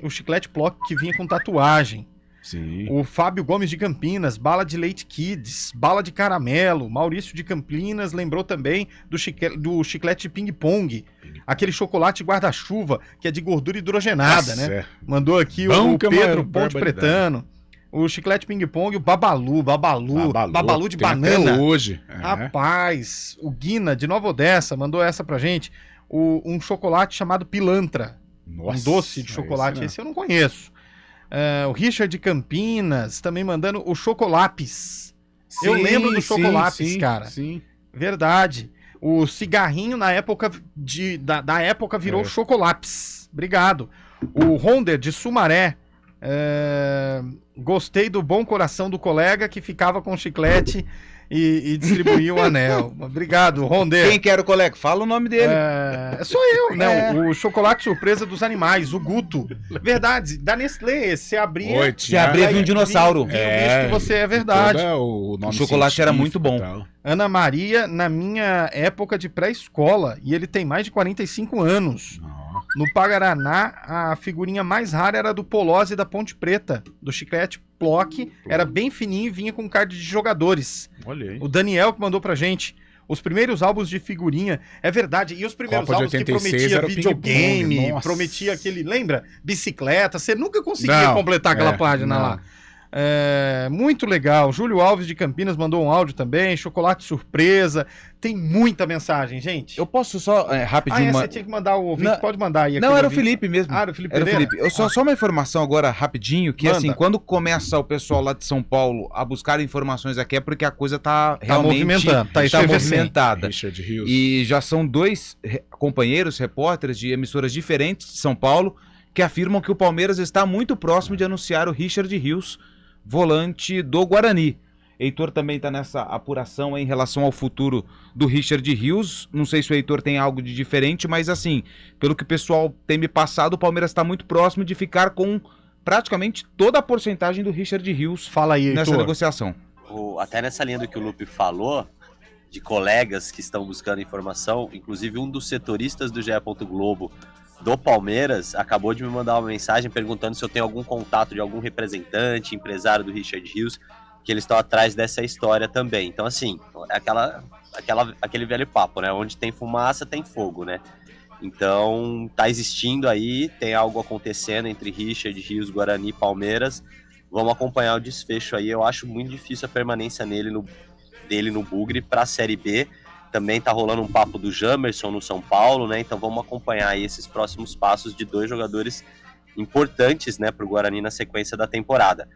o chiclete Plock que vinha com tatuagem.
Sim.
O Fábio Gomes de Campinas, bala de leite Kids, bala de caramelo. Maurício de Campinas lembrou também do chiclete ping-pong. Aquele chocolate guarda-chuva, que é de gordura hidrogenada, né? Mandou aqui o Pedro Ponte Pretano. O chiclete ping-pong, o Babalu de banana.
Até hoje.
Rapaz, o Guina de Nova Odessa mandou essa pra gente. Um chocolate chamado Pilantra.
Nossa,
um doce de chocolate, esse eu não conheço. O Richard de Campinas também mandando o Chocolapes. Eu lembro do Chocolapes, cara.
Sim.
Verdade. O cigarrinho na época da época virou Chocolapes. Obrigado. O Ronder de Sumaré. Gostei do bom coração do colega que ficava com chiclete e distribuía o anel. Obrigado, Ronder.
Quem que era o colega? Fala o nome dele.
Sou eu, né? O chocolate surpresa dos animais, o Guto. Verdade, da Nestlé, você abria...
Vinha um dinossauro.
Vinha o bicho que você é verdade.
O chocolate era muito bom.
Ana Maria, na minha época de pré-escola, e ele tem mais de 45 anos. No Paraná, a figurinha mais rara era do Polozzi da Ponte Preta, do chiclete Plock. Era bem fininho e vinha com card de jogadores.
Olha aí.
O Daniel que mandou pra gente. Os primeiros álbuns de figurinha, é verdade. E os primeiros álbuns que prometia videogame, prometia aquele, lembra? Bicicleta. Você nunca conseguia completar aquela página lá. Muito legal. Júlio Alves de Campinas mandou um áudio também. Chocolate surpresa. Tem muita mensagem, gente.
Eu posso só, rapidinho...
você tinha que mandar o ouvinte, pode mandar aí.
Não, era o Felipe mesmo.
Era o Felipe
Era o
Pereira?
Felipe. Só uma informação agora, rapidinho, que
Manda.
assim, quando começa o pessoal lá de São Paulo a buscar informações aqui, é porque a coisa tá realmente...
movimentando, tá
movimentada.
Richard Rios.
E já são dois companheiros, repórteres de emissoras diferentes de São Paulo, que afirmam que o Palmeiras está muito próximo de anunciar o Richard Rios, volante do Guarani. Heitor também está nessa apuração em relação ao futuro do Richard Rios. Não sei se o Heitor tem algo de diferente, mas assim, pelo que o pessoal tem me passado, o Palmeiras está muito próximo de ficar com praticamente toda a porcentagem do Richard Rios nessa negociação.
Até nessa linha do que o Lupe falou, de colegas que estão buscando informação, inclusive um dos setoristas do GE. Globo do Palmeiras acabou de me mandar uma mensagem perguntando se eu tenho algum contato de algum representante, empresário do Richard Rios, que eles estão atrás dessa história também. Então, assim, é aquele velho papo, né? Onde tem fumaça, tem fogo, né? Então, tá existindo aí, tem algo acontecendo entre Richard Rios, Guarani e Palmeiras. Vamos acompanhar o desfecho aí. Eu acho muito difícil a permanência dele no Bugre para a Série B. Também tá rolando um papo do Jamerson no São Paulo, né? Então vamos acompanhar aí esses próximos passos de dois jogadores importantes, né, pro Guarani na sequência da temporada.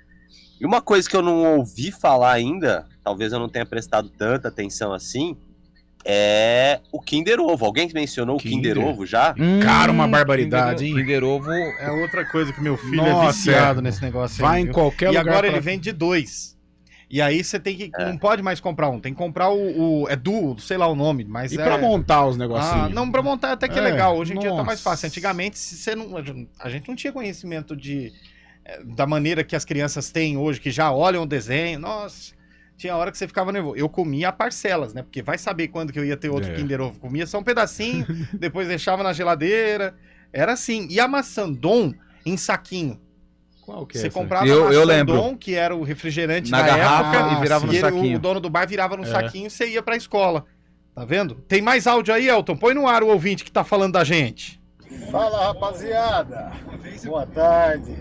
E uma coisa que eu não ouvi falar ainda, talvez eu não tenha prestado tanta atenção assim, é o Kinder Ovo. Alguém mencionou o Kinder Ovo já?
Cara, uma barbaridade, hein?
Kinder Ovo
é outra coisa que meu filho é viciado nesse negócio.
Vai em qualquer lugar.
E agora ele vende 2. E aí você tem que. Não pode mais comprar um, tem que comprar é duo, sei lá o nome, mas.
E pra montar os negocinhos?
Não, pra montar até que é legal. Hoje em dia tá mais fácil. Antigamente, a gente não tinha conhecimento da maneira que as crianças têm hoje, que já olham o desenho. Nossa, tinha hora que você ficava nervoso. Eu comia a parcelas, né? Porque vai saber quando que eu ia ter outro Kinder Ovo. Comia só um pedacinho, depois deixava na geladeira. Era assim. E a maçandom em saquinho.
Qual que é
você
essa?
comprava
eu lembro.
que era o refrigerante
na garrafa época,
e virava no saquinho. O dono do bar virava no saquinho e você ia pra escola. Tá vendo? Tem mais áudio aí, Elton? Põe no ar o ouvinte que tá falando da gente.
Fala, rapaziada. Boa tarde.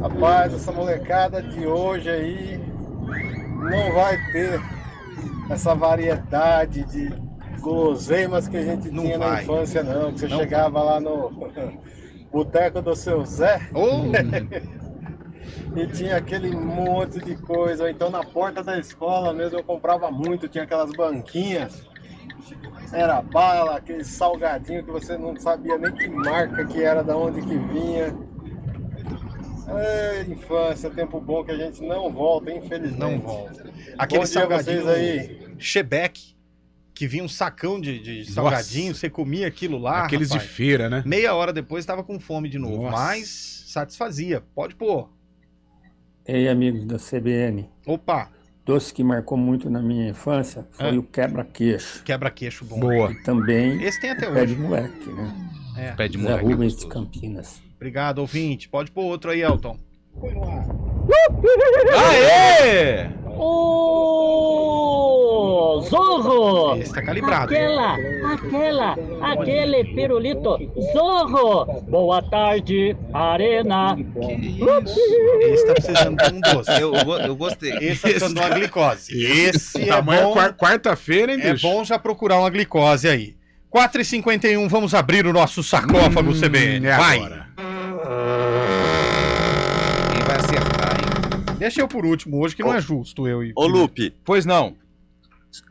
Rapaz, essa molecada de hoje aí não vai ter essa variedade de guloseimas que a gente tinha na infância, não. Que você chegava lá no boteco do seu Zé e tinha aquele monte de coisa. Então na porta da escola mesmo eu comprava muito, tinha aquelas banquinhas, era bala, aquele salgadinho que você não sabia nem que marca que era, da onde que vinha. Infância, tempo bom que a gente não volta, infelizmente.
Não volta. Aquele salgadinho aí, Chebec, que vinha um sacão de salgadinho, você comia aquilo lá.
Aqueles rapaz, de feira, né?
Meia hora depois estava com fome de novo, mas satisfazia. Pode pôr.
Ei, amigos da CBN.
Opa!
Doce que marcou muito na minha infância foi o quebra-queixo.
Quebra-queixo bom.
Boa. E também
esse tem até
o
hoje.
Pé de moleque, né?
Pé de
Zé
moleque.
Rubens de Campinas.
Obrigado, ouvinte. Pode pôr outro aí, Elton.
Aê!
Ô, Zorro!
Esse tá calibrado.
Aquele pirulito. Zorro! Boa tarde, Arena.
Esse tá precisando de um doce.
Eu gostei.
Esse tá precisando de uma glicose. Esse é
tamanho
bom.
Quarta-feira, hein, bicho?
É bom já procurar uma glicose aí. 4h51, vamos abrir o nosso sarcófago CBN. Vai!
Agora.
Quem vai acertar, hein?
Deixa eu por último hoje, que não é justo eu e...
Ô, Lupe.
Pois não.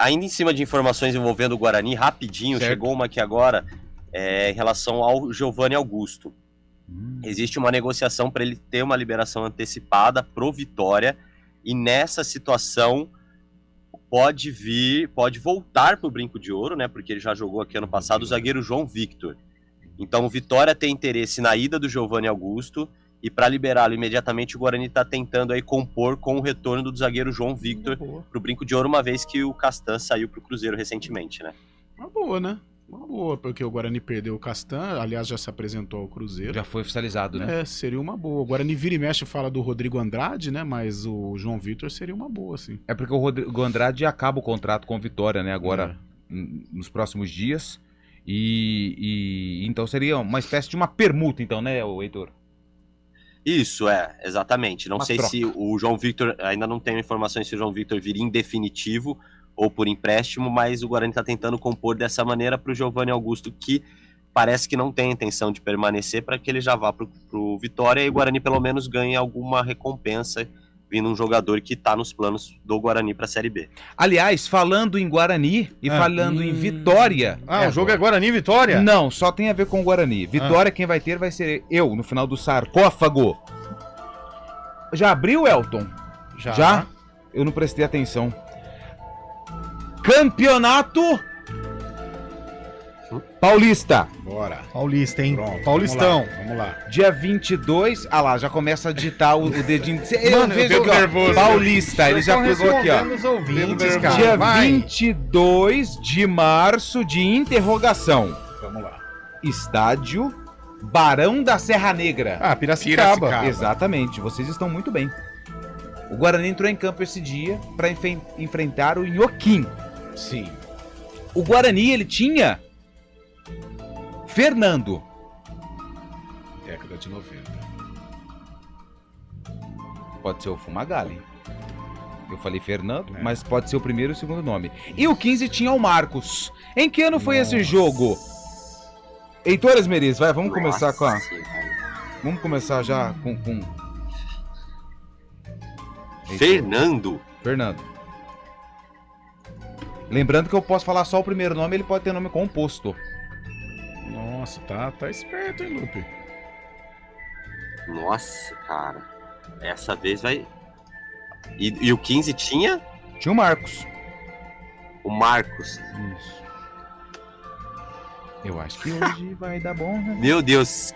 Ainda em cima de informações envolvendo o Guarani, rapidinho, chegou uma aqui agora, em relação ao Giovanni Augusto. Existe uma negociação para ele ter uma liberação antecipada pro Vitória, e nessa situação pode voltar pro Brinco de Ouro, né? Porque ele já jogou aqui ano passado, o zagueiro João Victor. Então o Vitória tem interesse na ida do Giovanni Augusto, e para liberá-lo imediatamente o Guarani está tentando aí compor com o retorno do zagueiro João Victor pro Brinco de Ouro, uma vez que o Castan saiu pro Cruzeiro recentemente, né?
Uma boa, né? Uma boa, porque o Guarani perdeu o Castan, aliás, já se apresentou ao Cruzeiro.
Já foi oficializado, né?
É, seria uma boa. O Guarani vira e mexe fala do Rodrigo Andrade, né? Mas o João Victor seria uma boa, sim.
É porque o Rodrigo Andrade acaba o contrato com o Vitória, né? Agora, nos próximos dias. E então seria uma espécie de uma permuta, então, né, Heitor?
Isso, exatamente. Não sei se o João Victor, ainda não tenho informações se o João Victor viria em definitivo ou por empréstimo, mas o Guarani está tentando compor dessa maneira para o Giovanni Augusto, que parece que não tem intenção de permanecer, para que ele já vá para o Vitória e o Guarani pelo menos ganhe alguma recompensa, vindo um jogador que tá nos planos do Guarani pra Série B.
Aliás, falando em Guarani e falando em Vitória...
o jogo é Guarani e Vitória?
Não, só tem a ver com o Guarani. Vitória, quem vai ter vai ser eu, no final do sarcófago. Já abriu, Elton? Já? Eu não prestei atenção. Campeonato Paulista.
Bora.
Paulista, hein?
Pronto,
Paulistão.
Vamos lá.
Dia 22. Ah lá, já começa a digitar o dedinho.
Mano, eu
vejo
tô nervoso.
Paulista, ele já pegou aqui, ó.
Os ouvintes, cara.
Dia
Vai.
22 de março de interrogação.
Vamos lá.
Estádio Barão da Serra Negra.
Piracicaba.
Exatamente, vocês estão muito bem. O Guarani entrou em campo esse dia para enfrentar o Inhoquim.
Sim.
O Guarani, ele tinha Fernando.
Década de 90.
Pode ser o Fumagalli. Eu falei Fernando, mas pode ser o primeiro e o segundo nome. E o 15 tinha o Marcos. Em que ano foi esse jogo? Heitor Esmeriz, vai, vamos começar com a... Vamos começar já com...
Fernando.
Lembrando que eu posso falar só o primeiro nome, ele pode ter nome composto.
Nossa, tá esperto, hein, Lupe?
Nossa, cara. Essa vez vai... E o 15 tinha?
Tinha o Marcos.
O Marcos.
Isso. Eu acho que hoje vai dar bom, né?
Meu Deus,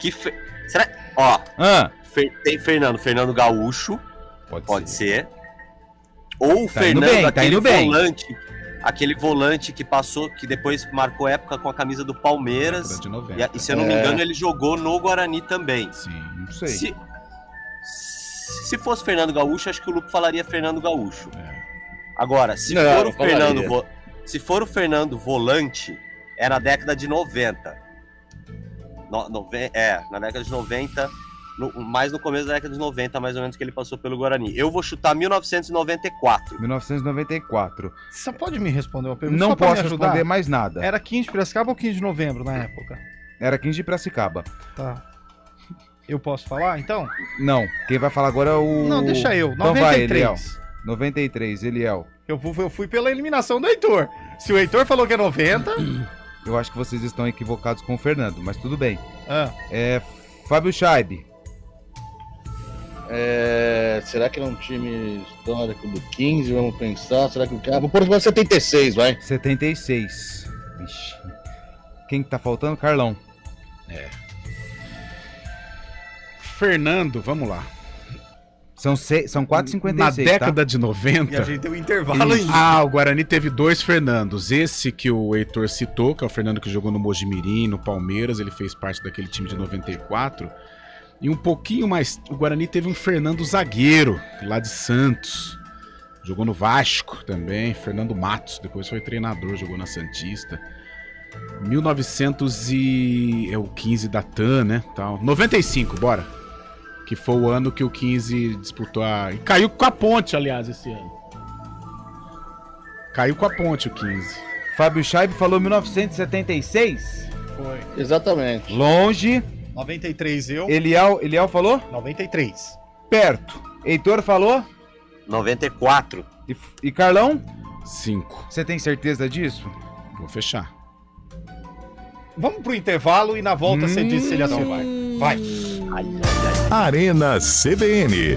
será... Ó, tem Fernando Gaúcho. Pode ser. Ou o Fernando, aquele volante que passou, que depois marcou época com a camisa do Palmeiras.
De 90.
E se eu não me engano, ele jogou no Guarani também.
Sim, não sei.
Se fosse Fernando Gaúcho, acho que o Lupo falaria Fernando Gaúcho. Agora, se for o Fernando volante, é na década de 90. Na década de 90, mais no começo da década de 90, mais ou menos, que ele passou pelo Guarani. Eu vou chutar 1994.
1994.
Você pode me responder uma pergunta?
Não posso responder mais nada.
Era 15 de Piracicaba ou 15 de novembro na época?
Era 15 de Piracicaba.
Tá. Eu posso falar, então?
Não, quem vai falar agora é o...
Não, deixa eu.
Então
93.
vai, Eliel. 93, Eliel.
Eu fui pela eliminação do Heitor. Se o Heitor falou que é 90...
Eu acho que vocês estão equivocados com o Fernando, mas tudo bem. Fábio Scheibe.
Será que é um time histórico do 15? Vamos pensar. Será que o cara... Vou pôr 76, vai.
76. Vixe. Quem que tá faltando? Carlão.
Fernando, vamos lá.
São 4,56.
Na década de 90.
E a gente tem um intervalo aí.
O Guarani teve 2 Fernandos. Esse que o Heitor citou, que é o Fernando que jogou no Mojimirim, no Palmeiras. Ele fez parte daquele time de 94. E um pouquinho mais, o Guarani teve um Fernando zagueiro, lá de Santos. Jogou no Vasco também. Fernando Matos, depois foi treinador, jogou na Santista. 1900 e... é o 15 da TAM, né? Tal. 95, bora. Que foi o ano que o 15 disputou a... E caiu com a Ponte, aliás, esse ano. Caiu com a Ponte o 15.
Fábio Scheibe falou 1976?
Foi.
Exatamente.
Longe.
93 eu.
Eliel falou?
93.
Perto. Heitor falou?
94.
E Carlão?
5.
Você tem certeza disso?
Vou fechar.
Vamos pro intervalo e na volta você diz se ele acertou. Vai.
Arena CBN.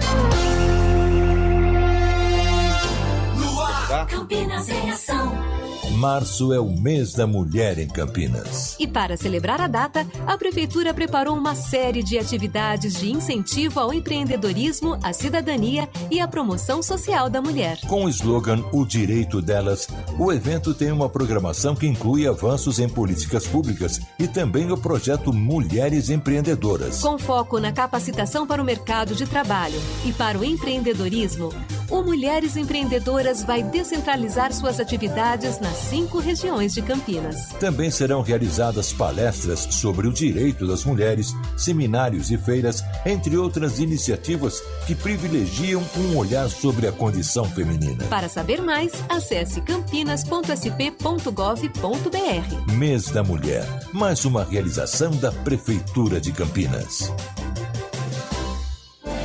Campinas em ação.
Março é o mês da mulher em Campinas.
E para celebrar a data, a Prefeitura preparou uma série de atividades de incentivo ao empreendedorismo, à cidadania e à promoção social da mulher.
Com o slogan O Direito Delas, o evento tem uma programação que inclui avanços em políticas públicas e também o projeto Mulheres Empreendedoras.
Com foco na capacitação para o mercado de trabalho e para o empreendedorismo, o Mulheres Empreendedoras vai descentralizar suas atividades nas 5 regiões de Campinas.
Também serão realizadas palestras sobre o direito das mulheres, seminários e feiras, entre outras iniciativas que privilegiam um olhar sobre a condição feminina.
Para saber mais, acesse campinas.sp.gov.br.
Mês da Mulher, mais uma realização da Prefeitura de Campinas.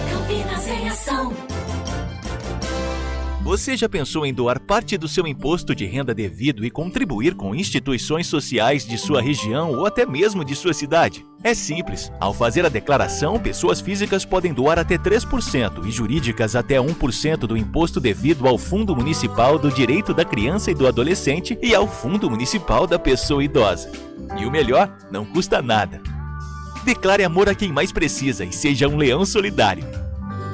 Campinas em ação.
Você já pensou em doar parte do seu imposto de renda devido e contribuir com instituições sociais de sua região ou até mesmo de sua cidade? É simples. Ao fazer a declaração, pessoas físicas podem doar até 3% e jurídicas até 1% do imposto devido ao Fundo Municipal do Direito da Criança e do Adolescente e ao Fundo Municipal da Pessoa Idosa. E o melhor, não custa nada. Declare amor a quem mais precisa e seja um leão solidário.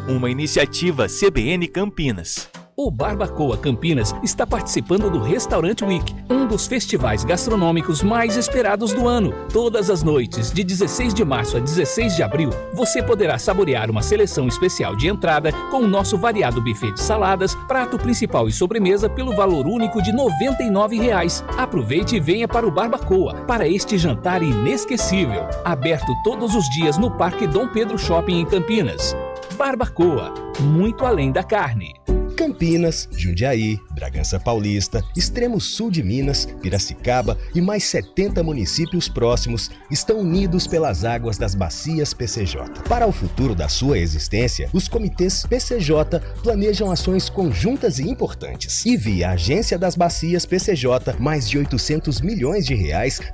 Uma iniciativa CBN Campinas.
O Barbacoa Campinas está participando do Restaurant Week, um dos festivais gastronômicos mais esperados do ano. Todas as noites, de 16 de março a 16 de abril, você poderá saborear uma seleção especial de entrada com o nosso variado buffet de saladas, prato principal e sobremesa pelo valor único de R$ 99,00. Aproveite e venha para o Barbacoa, para este jantar inesquecível. Aberto todos os dias no Parque Dom Pedro Shopping em Campinas. Barbacoa, muito além da carne.
Campinas, Jundiaí, Bragança Paulista, extremo sul de Minas, Piracicaba e mais 70 municípios próximos estão unidos pelas águas das bacias PCJ. Para o futuro da sua existência, os comitês PCJ planejam ações conjuntas e importantes. E via Agência das Bacias PCJ, mais de R$800 milhões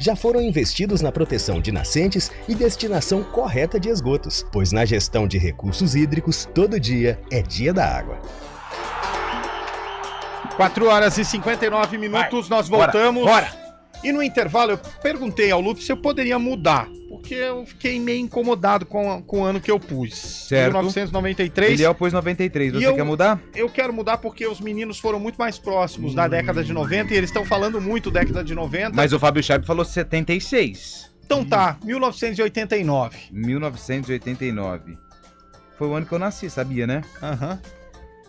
já foram investidos na proteção de nascentes e destinação correta de esgotos, pois na gestão de recursos hídricos, todo dia é dia da água.
4h59, nós voltamos. Bora. E no intervalo eu perguntei ao Lupe se eu poderia mudar, porque eu fiquei meio incomodado com o ano que eu pus.
Certo.
1993.
Ele pôs 93, você quer mudar?
Eu quero mudar porque os meninos foram muito mais próximos da década de 90 e eles estão falando muito década de 90.
Mas o Fábio Charpe falou 76.
Então tá, 1989.
1989. Foi o ano que eu nasci, sabia, né?
Aham.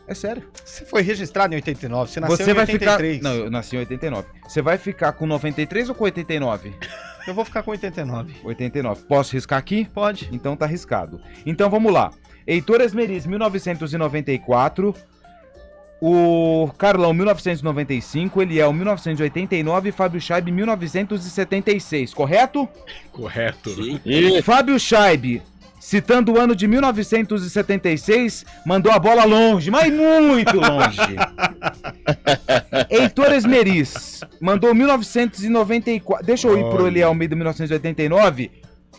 É sério.
Você foi registrado em 89, você nasceu em 83.
Não, eu nasci em 89. Você vai ficar com 93 ou com 89?
Eu vou ficar com 89.
89. Posso riscar aqui?
Pode.
Então tá riscado. Então vamos lá. Heitor Esmeriz, 1994. O Carlão, 1995. Eliel, 1989. Fábio Scheibe, 1976. Correto?
Correto.
Sim. Fábio Scheibe, citando o ano de 1976, mandou a bola longe, mas muito longe. Heitor Esmeriz mandou 1994. Deixa eu ir pro Eliel Almeida, 1989.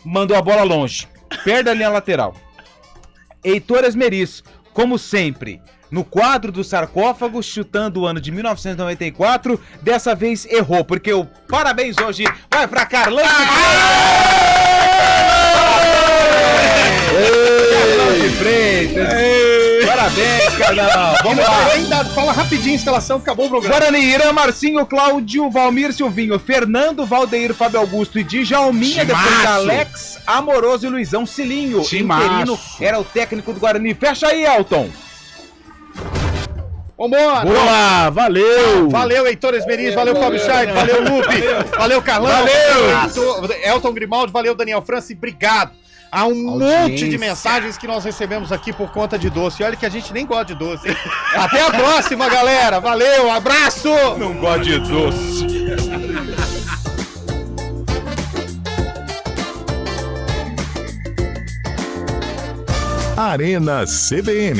Mandou a bola longe. Perde a linha lateral. Heitor Esmeriz, como sempre, no quadro do sarcófago, chutando o ano de 1994. Dessa vez errou, porque o parabéns hoje vai pra Carlão de Freitas. Parabéns, Carlão. Vamos lá.
Fala rapidinho a escalação, acabou o programa.
Guarani, Irã, Marcinho, Cláudio, Valmir, Silvinho, Fernando, Valdeir, Fábio Augusto e Djalminha. Depois Alex, Amoroso e Luizão Cilinho. Interino era o técnico do Guarani. Fecha aí, Elton.
Vambora!
Vamos lá, valeu!
Valeu, Heitor Esmeriz, valeu, Fábio Scheibe, valeu, Lupe, valeu, Carlão, valeu, Elton Grimaldi, valeu, Daniel França, obrigado. Há um monte de mensagens que nós recebemos aqui por conta de doce. Olha que a gente nem gosta de doce. Até a próxima, galera. Valeu, abraço!
Não gosto de doce.
Arena CBN.